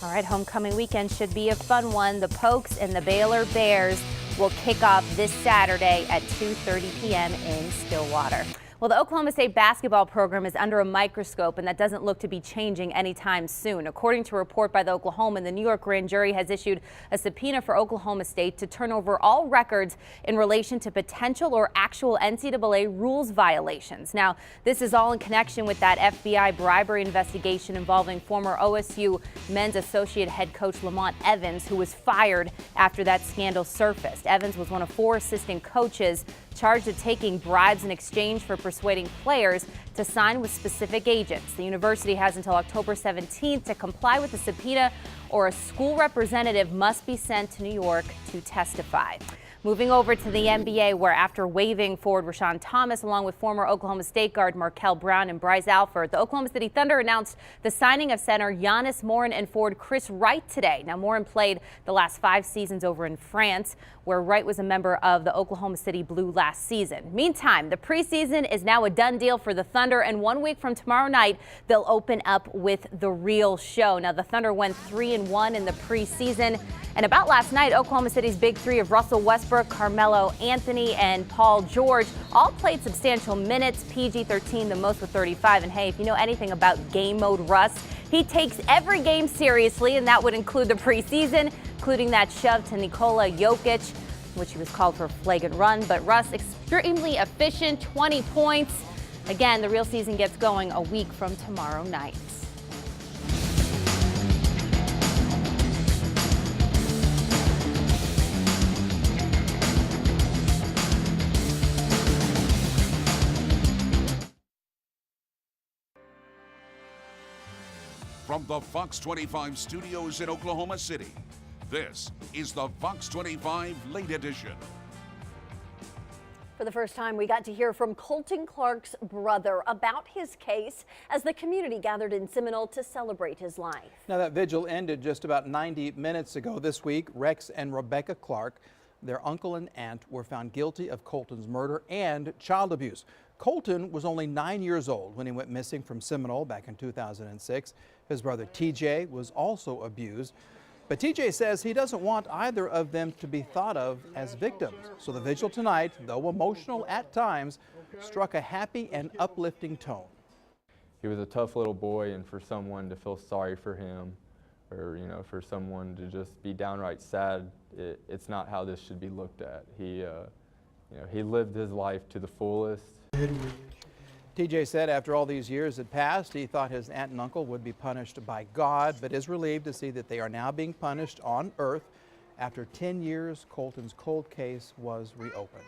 All right, homecoming weekend should be a fun one. The Pokes and the Baylor Bears will kick off this Saturday at 2:30 p.m. in Stillwater. Well, the Oklahoma State basketball program is under a microscope, and that doesn't look to be changing anytime soon. According to a report by the Oklahoman, the New York grand jury has issued a subpoena for Oklahoma State to turn over all records in relation to potential or actual NCAA rules violations. Now, this is all in connection with that FBI bribery investigation involving former OSU men's associate head coach Lamont Evans, who was fired after that scandal surfaced. Evans was one of 4 assistant coaches charged with taking bribes in exchange for persuading players to sign with specific agents. The university has until October 17th to comply with the subpoena, or a school representative must be sent to New York to testify. Moving over to the NBA, where after waiving forward Rashawn Thomas along with former Oklahoma State guard Markel Brown and Bryce Alford, the Oklahoma City Thunder announced the signing of center Giannis Morin and forward Chris Wright today. Now, Morin played the last 5 seasons over in France, where Wright was a member of the Oklahoma City Blue last season. Meantime, the preseason is now a done deal for the Thunder, and 1 week from tomorrow night, they'll open up with the real show. Now, the Thunder went 3-1 in the preseason. And about last night, Oklahoma City's big three of Russell Westbrook, Carmelo Anthony, and Paul George all played substantial minutes. PG-13 the most with 35. And hey, if you know anything about game mode Russ, he takes every game seriously, and that would include the preseason, including that shove to Nikola Jokic, which he was called for a flagrant run. But Russ extremely efficient, 20 points. Again, the real season gets going a week from tomorrow night. From the Fox 25 studios in Oklahoma City, this is the Fox 25 Late Edition. For the first time, we got to hear from Colton Clark's brother about his case as the community gathered in Seminole to celebrate his life. Now, that vigil ended just about 90 minutes ago this week. Rex and Rebecca Clark, their uncle and aunt, were found guilty of Colton's murder and child abuse. Colton was only 9 years old when he went missing from Seminole back in 2006. His brother TJ was also abused. But TJ says he doesn't want either of them to be thought of as victims. So the vigil tonight, though emotional at times, struck a happy and uplifting tone. He was a tough little boy, and for someone to feel sorry for him, or for someone to just be downright sad, it's not how this should be looked at. He lived his life to the fullest. TJ said after all these years had passed, he thought his aunt and uncle would be punished by God, but is relieved to see that they are now being punished on earth. After 10 years, Colton's cold case was reopened.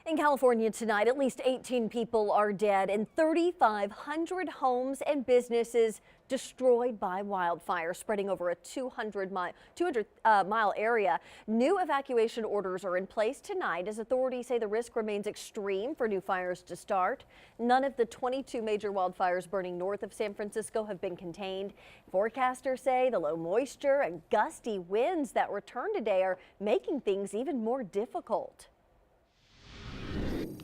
In California tonight, at least 18 people are dead and 3,500 homes and businesses destroyed by wildfire spreading over a 200-mile area. New evacuation orders are in place tonight as authorities say the risk remains extreme for new fires to start. None of the 22 major wildfires burning north of San Francisco have been contained. Forecasters say the low moisture and gusty winds that return today are making things even more difficult.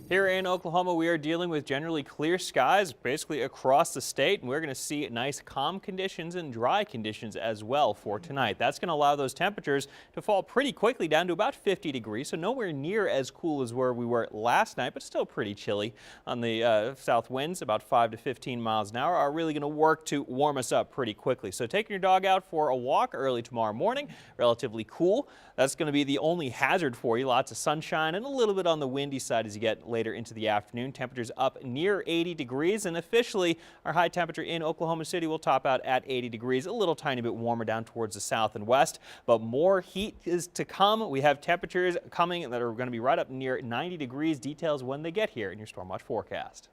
Here in Oklahoma, we are dealing with generally clear skies basically across the state, and we're going to see nice calm conditions and dry conditions as well for tonight. That's going to allow those temperatures to fall pretty quickly down to about 50 degrees, so nowhere near as cool as where we were last night, but still pretty chilly. On the south winds, about 5 to 15 miles an hour, are really going to work to warm us up pretty quickly. So taking your dog out for a walk early tomorrow morning, relatively cool. That's going to be the only hazard for you. Lots of sunshine and a little bit on the windy side as you get later into the afternoon. Temperatures up near 80 degrees, and officially our high temperature in Oklahoma City will top out at 80 degrees, a little tiny bit warmer down towards the south and west, but more heat is to come. We have temperatures coming that are going to be right up near 90 degrees. Details when they get here in your Storm Watch forecast.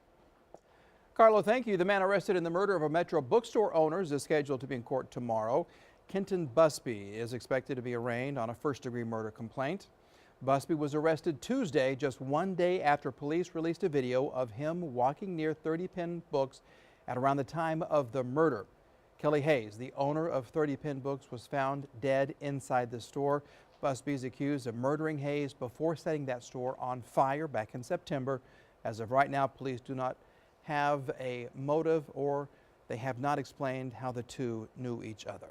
Carlo, thank you. The man arrested in the murder of a Metro bookstore owner is scheduled to be in court tomorrow. Kenton Busby is expected to be arraigned on a first-degree murder complaint. Busby was arrested Tuesday, just 1 day after police released a video of him walking near 30 Pen Books at around the time of the murder. Kelly Hayes, the owner of 30 Pen Books, was found dead inside the store. Busby is accused of murdering Hayes before setting that store on fire back in September. As of right now, police do not have a motive, or they have not explained how the two knew each other.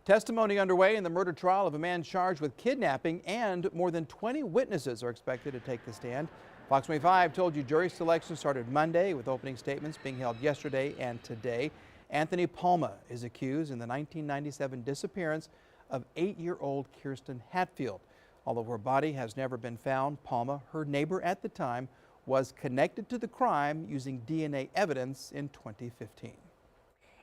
Testimony underway in the murder trial of a man charged with kidnapping, and more than 20 witnesses are expected to take the stand. Fox 25 told you jury selection started Monday, with opening statements being held yesterday and today. Anthony Palma is accused in the 1997 disappearance of 8-year-old Kirsten Hatfield. Although her body has never been found, Palma, her neighbor at the time, was connected to the crime using DNA evidence in 2015.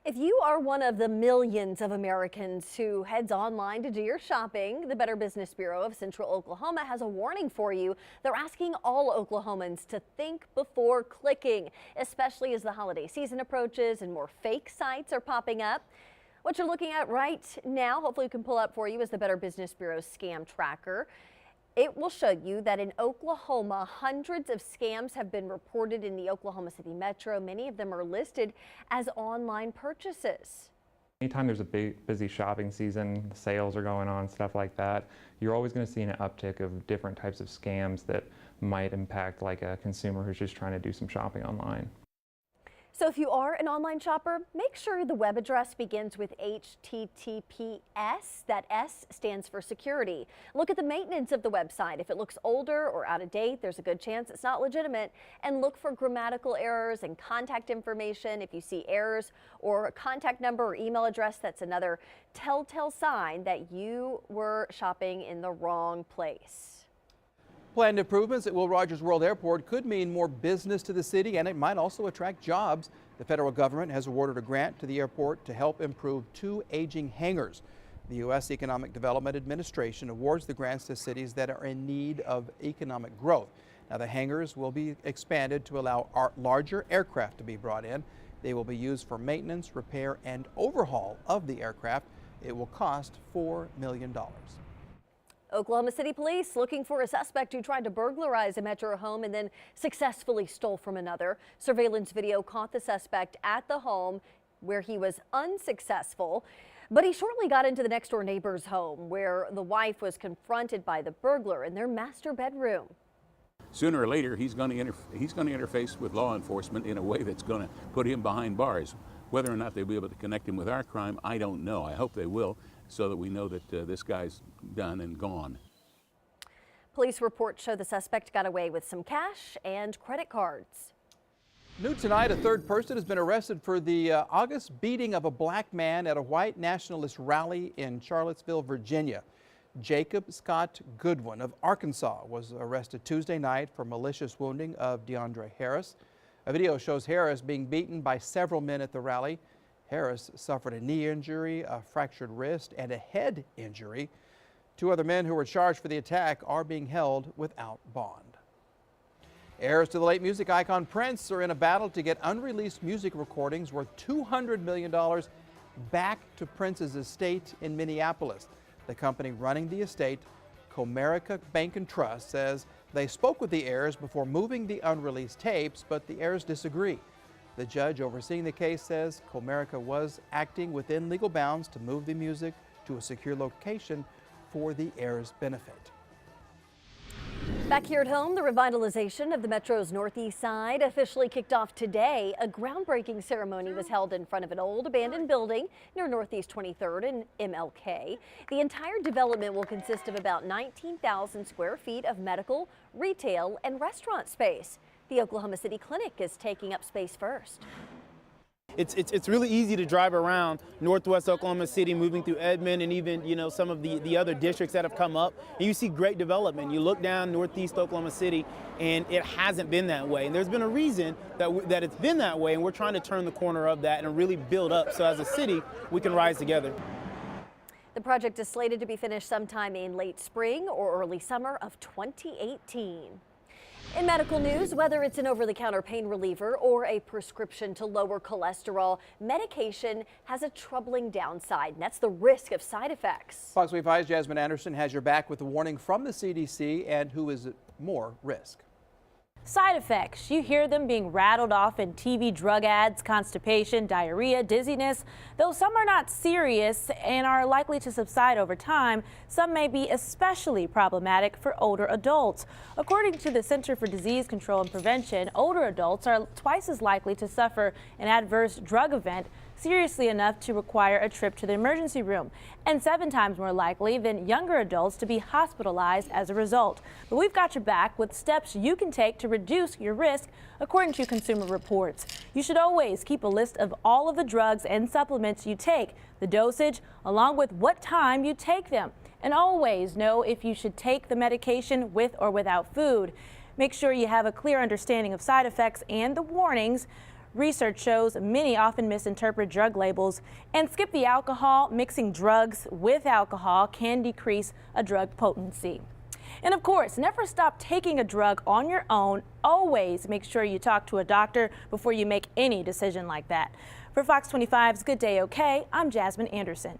If you are one of the millions of Americans who heads online to do your shopping, the Better Business Bureau of Central Oklahoma has a warning for you. They're asking all Oklahomans to think before clicking, especially as the holiday season approaches and more fake sites are popping up. What you're looking at right now, hopefully we can pull up for you, is the Better Business Bureau scam tracker. It will show you that in Oklahoma, hundreds of scams have been reported in the Oklahoma City metro. Many of them are listed as online purchases. Anytime there's a big, busy shopping season, sales are going on, stuff like that, you're always going to see an uptick of different types of scams that might impact like a consumer who's just trying to do some shopping online. So if you are an online shopper, make sure the web address begins with HTTPS. That S stands for security. Look at the maintenance of the website. If it looks older or out of date, there's a good chance it's not legitimate. And look for grammatical errors and contact information. If you see errors or a contact number or email address, that's another telltale sign that you were shopping in the wrong place. Planned improvements at Will Rogers World Airport could mean more business to the city, and it might also attract jobs. The federal government has awarded a grant to the airport to help improve 2 aging hangars. The U.S. Economic Development Administration awards the grants to cities that are in need of economic growth. Now, the hangars will be expanded to allow larger aircraft to be brought in. They will be used for maintenance, repair, and overhaul of the aircraft. It will cost $4 million. Oklahoma City police looking for a suspect who tried to burglarize a metro home and then successfully stole from another. Surveillance video caught the suspect at the home where he was unsuccessful, but he shortly got into the next door neighbor's home where the wife was confronted by the burglar in their master bedroom. Sooner or later, he's going to interface with law enforcement in a way that's going to put him behind bars. Whether or not they'll be able to connect him with our crime, I don't know. I hope they will, so that we know that this guy's done and gone. Police reports show the suspect got away with some cash and credit cards. New tonight, a third person has been arrested for the August beating of a black man at a white nationalist rally in Charlottesville, Virginia. Jacob Scott Goodwin of Arkansas was arrested Tuesday night for malicious wounding of DeAndre Harris. A video shows Harris being beaten by several men at the rally. Harris suffered a knee injury, a fractured wrist, and a head injury. 2 other men who were charged for the attack are being held without bond. Heirs to the late music icon Prince are in a battle to get unreleased music recordings worth $200 million back to Prince's estate in Minneapolis. The company running the estate, Comerica Bank and Trust, says they spoke with the heirs before moving the unreleased tapes, but the heirs disagree. The judge overseeing the case says Comerica was acting within legal bounds to move the music to a secure location for the heirs' benefit. Back here at home, the revitalization of the metro's northeast side officially kicked off today. A groundbreaking ceremony was held in front of an old abandoned building near Northeast 23rd and MLK. The entire development will consist of about 19,000 square feet of medical, retail, and restaurant space. The Oklahoma City Clinic is taking up space first. It's really easy to drive around Northwest Oklahoma City, moving through Edmond and even some of the other districts that have come up, and you see great development. You look down Northeast Oklahoma City and it hasn't been that way, and there's been a reason that it's been that way, and we're trying to turn the corner of that and really build up so as a city we can rise together. The project is slated to be finished sometime in late spring or early summer of 2018. In medical news, whether it's an over-the-counter pain reliever or a prescription to lower cholesterol, medication has a troubling downside, and that's the risk of side effects. Fox 25's Jasmine Anderson has your back with a warning from the CDC and who is at more risk. Side effects. You hear them being rattled off in TV drug ads: constipation, diarrhea, dizziness. Though some are not serious and are likely to subside over time, some may be especially problematic for older adults. According to the Center for Disease Control and Prevention, older adults are twice as likely to suffer an adverse drug event seriously enough to require a trip to the emergency room, and 7 times more likely than younger adults to be hospitalized as a result. But we've got your back with steps you can take to reduce your risk, according to Consumer Reports. You should always keep a list of all of the drugs and supplements you take, the dosage, along with what time you take them, and always know if you should take the medication with or without food. Make sure you have a clear understanding of side effects and the warnings. Research shows many often misinterpret drug labels and skip the alcohol. Mixing drugs with alcohol can decrease a drug potency. And of course, never stop taking a drug on your own. Always make sure you talk to a doctor before you make any decision like that. For Fox 25's Good Day OK, I'm Jasmine Anderson.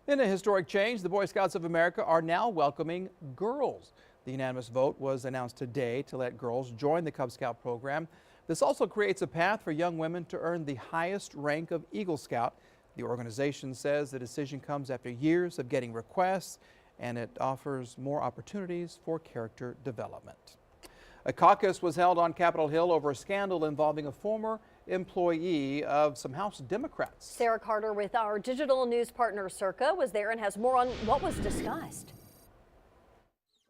In a historic change, the Boy Scouts of America are now welcoming girls. The unanimous vote was announced today to let girls join the Cub Scout program. This also creates a path for young women to earn the highest rank of Eagle Scout. The organization says the decision comes after years of getting requests, and it offers more opportunities for character development. A caucus was held on Capitol Hill over a scandal involving a former employee of some House Democrats. Sarah Carter with our digital news partner Circa was there and has more on what was discussed.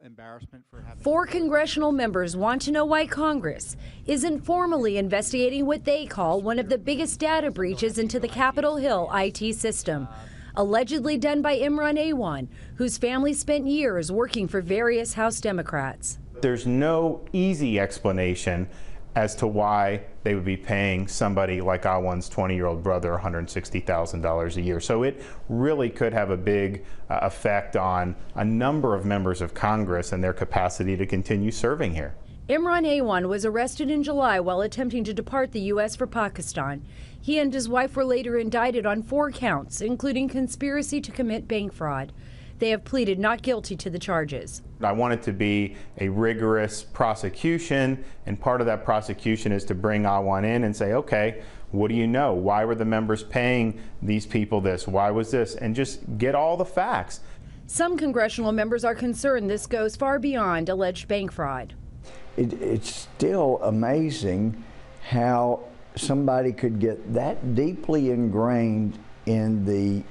Embarrassment for having 4 congressional members want to know why Congress isn't formally investigating what they call one of the biggest data breaches into the Capitol Hill IT system, allegedly done by Imran Awan, whose family spent years working for various House Democrats. There's no easy explanation as to why they would be paying somebody like Awan's 20-year-old brother $160,000 a year. So it really could have a big effect on a number of members of Congress and their capacity to continue serving here. Imran Awan was arrested in July while attempting to depart the U.S. for Pakistan. He and his wife were later indicted on 4 counts, including conspiracy to commit bank fraud. They have pleaded not guilty to the charges. I want it to be a rigorous prosecution, and part of that prosecution is to bring Awan in and say, okay, what do you know? Why were the members paying these people this? Why was this? And just get all the facts. Some congressional members are concerned this goes far beyond alleged bank fraud. It's still amazing how somebody could get that deeply ingrained in the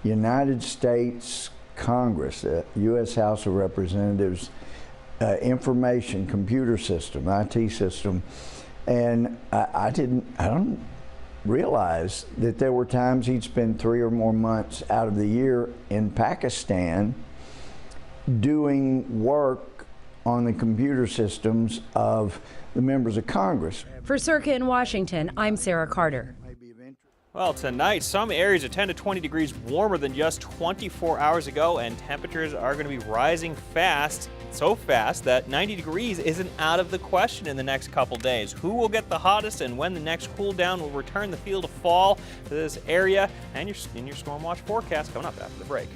United States Congress, U.S. House of Representatives, information computer system, IT system, and I don't realize that there were times he'd spend 3 or more months out of the year in Pakistan doing work on the computer systems of the members of Congress. For Circa in Washington, I'm Sarah Carter. Well, tonight, some areas are 10 to 20 degrees warmer than just 24 hours ago, and temperatures are going to be rising fast, so fast that 90 degrees isn't out of the question in the next couple days. Who will get the hottest and when the next cool down will return the feel of fall to this area, and in your storm watch forecast coming up after the break.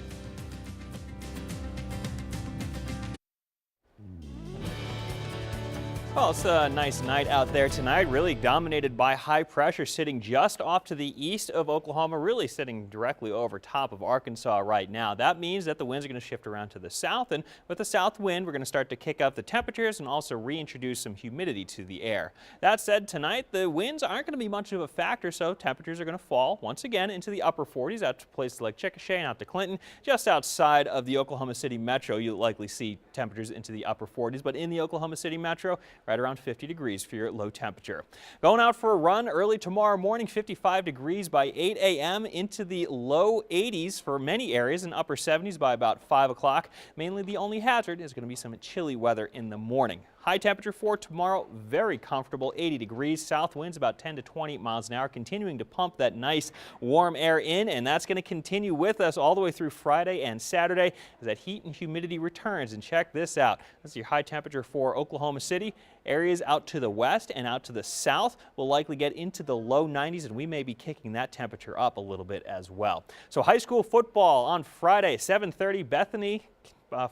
Well, it's a nice night out there tonight, really dominated by high pressure sitting just off to the east of Oklahoma, really sitting directly over top of Arkansas right now. That means that the winds are going to shift around to the south, and with the south wind, we're going to start to kick up the temperatures and also reintroduce some humidity to the air. That said, tonight, the winds aren't going to be much of a factor, so temperatures are going to fall once again into the upper 40s out to places like Chickasha and out to Clinton. Just outside of the Oklahoma City metro, you'll likely see temperatures into the upper 40s, but in the Oklahoma City metro, right around 50 degrees for your low temperature. Going out for a run early tomorrow morning, 55 degrees by 8 a.m. into the low 80s for many areas and upper 70s by about 5 o'clock. Mainly the only hazard is going to be some chilly weather in the morning. High temperature for tomorrow, very comfortable, 80 degrees. South winds about 10 to 20 miles an hour, continuing to pump that nice warm air in, and that's going to continue with us all the way through Friday and Saturday as that heat and humidity returns. And check this out. That's your high temperature for Oklahoma City. Areas out to the west and out to the south will likely get into the low 90s, and we may be kicking that temperature up a little bit as well. So high school football on Friday, 7:30, Bethany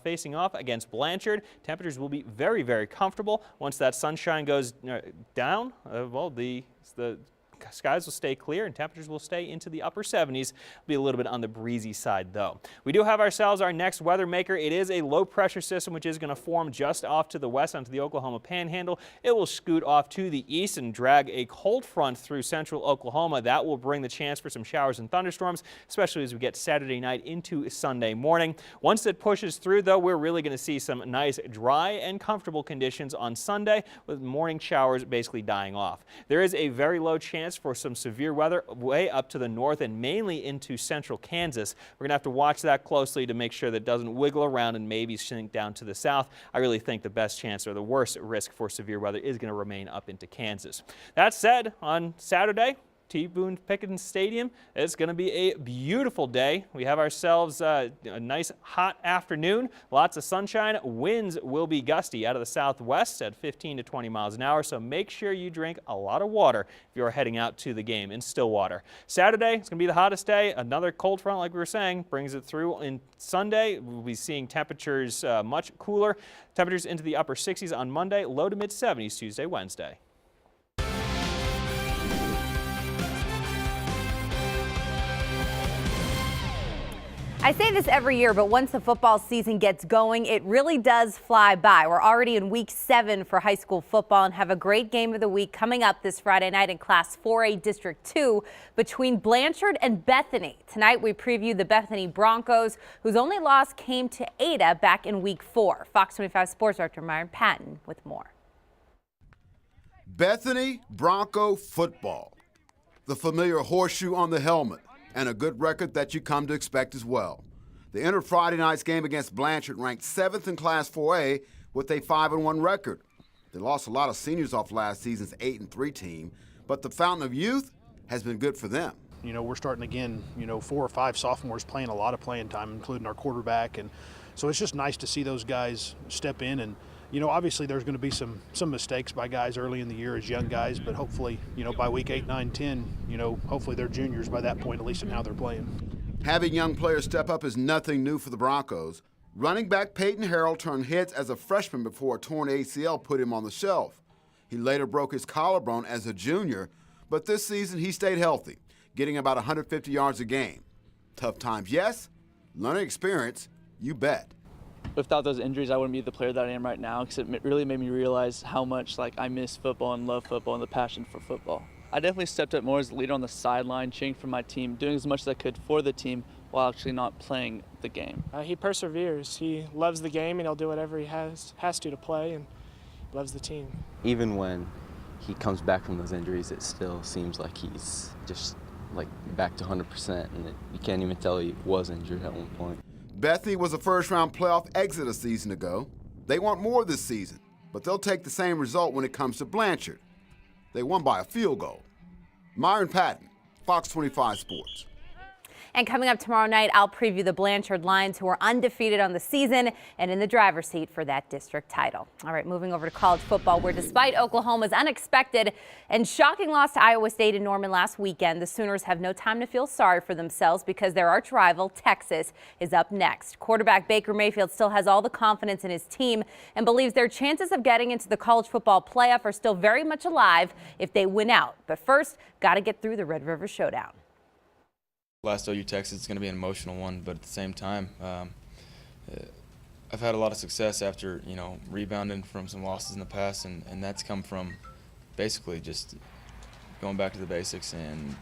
facing off against Blanchard. Temperatures will be very, very comfortable. Once that sunshine goes down, the skies will stay clear and temperatures will stay into the upper 70s. Be a little bit on the breezy side though. We do have ourselves our next weather maker. It is a low pressure system which is going to form just off to the west onto the Oklahoma Panhandle. It will scoot off to the east and drag a cold front through central Oklahoma. That will bring the chance for some showers and thunderstorms, especially as we get Saturday night into Sunday morning. Once it pushes through though, we're really going to see some nice dry and comfortable conditions on Sunday with morning showers basically dying off. There is a very low chance for some severe weather way up to the north and mainly into central Kansas. We're going to have to watch that closely to make sure that it doesn't wiggle around and maybe sink down to the south. I really think the best chance or the worst risk for severe weather is going to remain up into Kansas. That said, on Saturday, T. Boone Pickens Stadium. It's going to be a beautiful day. We have ourselves a nice hot afternoon, lots of sunshine. Winds will be gusty out of the southwest at 15 to 20 miles an hour, so make sure you drink a lot of water if you're heading out to the game in Stillwater. Saturday, it's going to be the hottest day. Another cold front, like we were saying, brings it through. In Sunday, we'll be seeing temperatures much cooler. Temperatures into the upper 60s on Monday, low to mid 70s Tuesday, Wednesday. I say this every year, but once the football season gets going, it really does fly by. We're already in week 7 for high school football and have a great game of the week coming up this Friday night in Class 4A District 2 between Blanchard and Bethany. Tonight we preview the Bethany Broncos, whose only loss came to Ada back in week 4. Fox 25 Sports Director Myron Patton with more. Bethany Bronco football. The familiar horseshoe on the helmet, and a good record that you come to expect as well. They entered Friday night's game against Blanchard, ranked 7th in Class 4A with a 5-1 record. They lost a lot of seniors off last season's 8-3 team, but the fountain of youth has been good for them. You know, we're starting again, 4 or 5 sophomores playing a lot of playing time, including our quarterback. And so it's just nice to see those guys step in. And, obviously there's going to be some mistakes by guys early in the year as young guys, but hopefully, by week 8, 9, 10, hopefully they're juniors by that point, at least in how they're playing. Having young players step up is nothing new for the Broncos. Running back Peyton Harrell turned heads as a freshman before a torn ACL put him on the shelf. He later broke his collarbone as a junior, but this season he stayed healthy, getting about 150 yards a game. Tough times, yes. Learning experience, you bet. Without those injuries, I wouldn't be the player that I am right now, because it really made me realize how much I miss football and love football and the passion for football. I definitely stepped up more as a leader on the sideline, cheering for my team, doing as much as I could for the team while actually not playing the game. He perseveres. He loves the game, and he'll do whatever he has to play, and loves the team. Even when he comes back from those injuries, it still seems like he's just back to 100%, and you can't even tell he was injured at one point. Bethany was a first-round playoff exit a season ago. They want more this season, but they'll take the same result when it comes to Blanchard. They won by a field goal. Myron Patton, Fox 25 Sports. And coming up tomorrow night, I'll preview the Blanchard Lions, who are undefeated on the season and in the driver's seat for that district title. All right, moving over to college football, where despite Oklahoma's unexpected and shocking loss to Iowa State in Norman last weekend, the Sooners have no time to feel sorry for themselves because their arch rival, Texas, is up next. Quarterback Baker Mayfield still has all the confidence in his team and believes their chances of getting into the college football playoff are still very much alive if they win out. But first, got to get through the Red River Showdown. Last OU Texas is going to be an emotional one, but at the same time, I've had a lot of success after rebounding from some losses in the past, and that's come from basically just going back to the basics and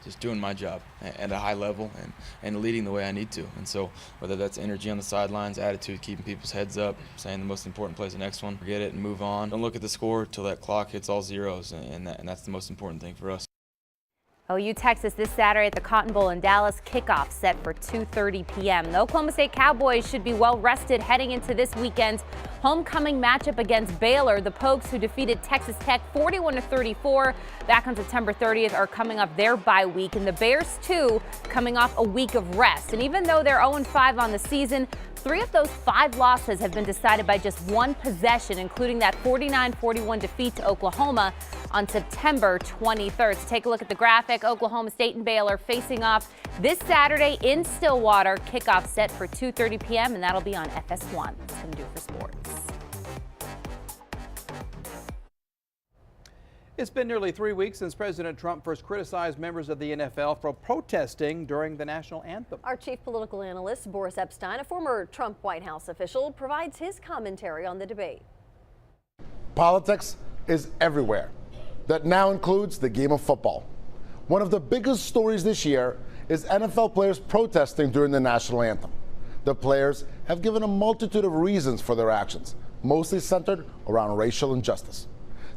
just doing my job at a high level and leading the way I need to. And so whether that's energy on the sidelines, attitude, keeping people's heads up, saying the most important play is the next one, forget it and move on. Don't look at the score till that clock hits all zeros, and that's the most important thing for us. OU Texas this Saturday at the Cotton Bowl in Dallas. Kickoff set for 2:30 p.m. The Oklahoma State Cowboys should be well rested heading into this weekend's homecoming matchup against Baylor. The Pokes, who defeated Texas Tech 41-34 back on September 30th, are coming off their bye week, and the Bears too coming off a week of rest. And even though they're 0-5 on the season, 3 of those 5 losses have been decided by just one possession, including that 49-41 defeat to Oklahoma on September 23rd. So take a look at the graphic. Oklahoma State and Baylor facing off this Saturday in Stillwater. Kickoff set for 2:30 p.m. and that'll be on FS1. That's going to do it for sports. It's been nearly 3 weeks since President Trump first criticized members of the NFL for protesting during the national anthem. Our chief political analyst, Boris Epstein, a former Trump White House official, provides his commentary on the debate. Politics is everywhere. That now includes the game of football. One of the biggest stories this year is NFL players protesting during the national anthem. The players have given a multitude of reasons for their actions, mostly centered around racial injustice.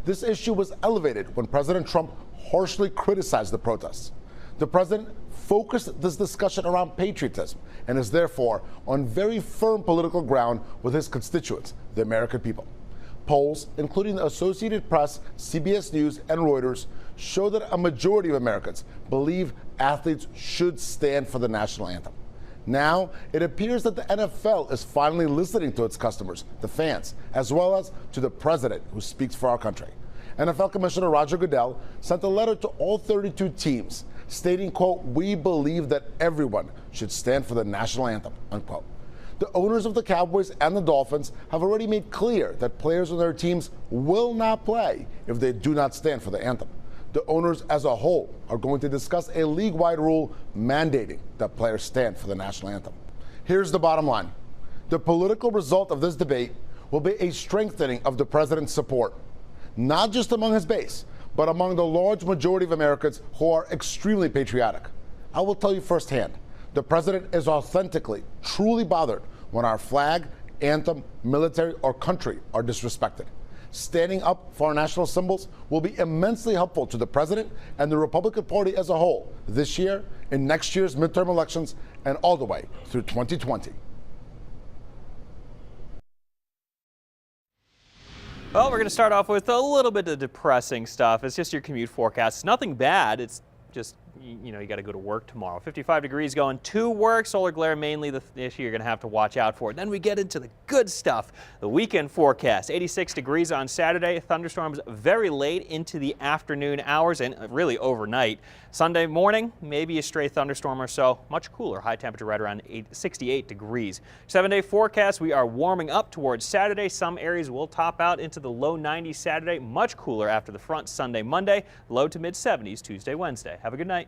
This issue was elevated when President Trump harshly criticized the protests. The president focused this discussion around patriotism and is therefore on very firm political ground with his constituents, the American people. Polls, including the Associated Press, CBS News, and Reuters, show that a majority of Americans believe athletes should stand for the national anthem. Now, it appears that the NFL is finally listening to its customers, the fans, as well as to the president who speaks for our country. NFL Commissioner Roger Goodell sent a letter to all 32 teams stating, quote, "We believe that everyone should stand for the national anthem," unquote. The owners of the Cowboys and the Dolphins have already made clear that players on their teams will not play if they do not stand for the anthem. The owners as a whole are going to discuss a league-wide rule mandating that players stand for the national anthem. Here's the bottom line. The political result of this debate will be a strengthening of the president's support, not just among his base, but among the large majority of Americans who are extremely patriotic. I will tell you firsthand, the president is authentically, truly bothered when our flag, anthem, military, or country are disrespected. Standing up for our national symbols will be immensely helpful to the president and the Republican Party as a whole this year, in next year's midterm elections, and all the way through 2020. Well, we're going to start off with a little bit of depressing stuff. It's just your commute forecast. It's nothing bad. It's just, you know, you got to go to work tomorrow. 55 degrees going to work. Solar glare mainly the issue you're going to have to watch out for. Then we get into the good stuff. The weekend forecast. 86 degrees on Saturday. Thunderstorms very late into the afternoon hours and really overnight. Sunday morning, maybe a stray thunderstorm or so. Much cooler. High temperature right around 68 degrees. 7-day forecast. We are warming up towards Saturday. Some areas will top out into the low 90s Saturday. Much cooler after the front Sunday, Monday. Low to mid 70s Tuesday, Wednesday. Have a good night.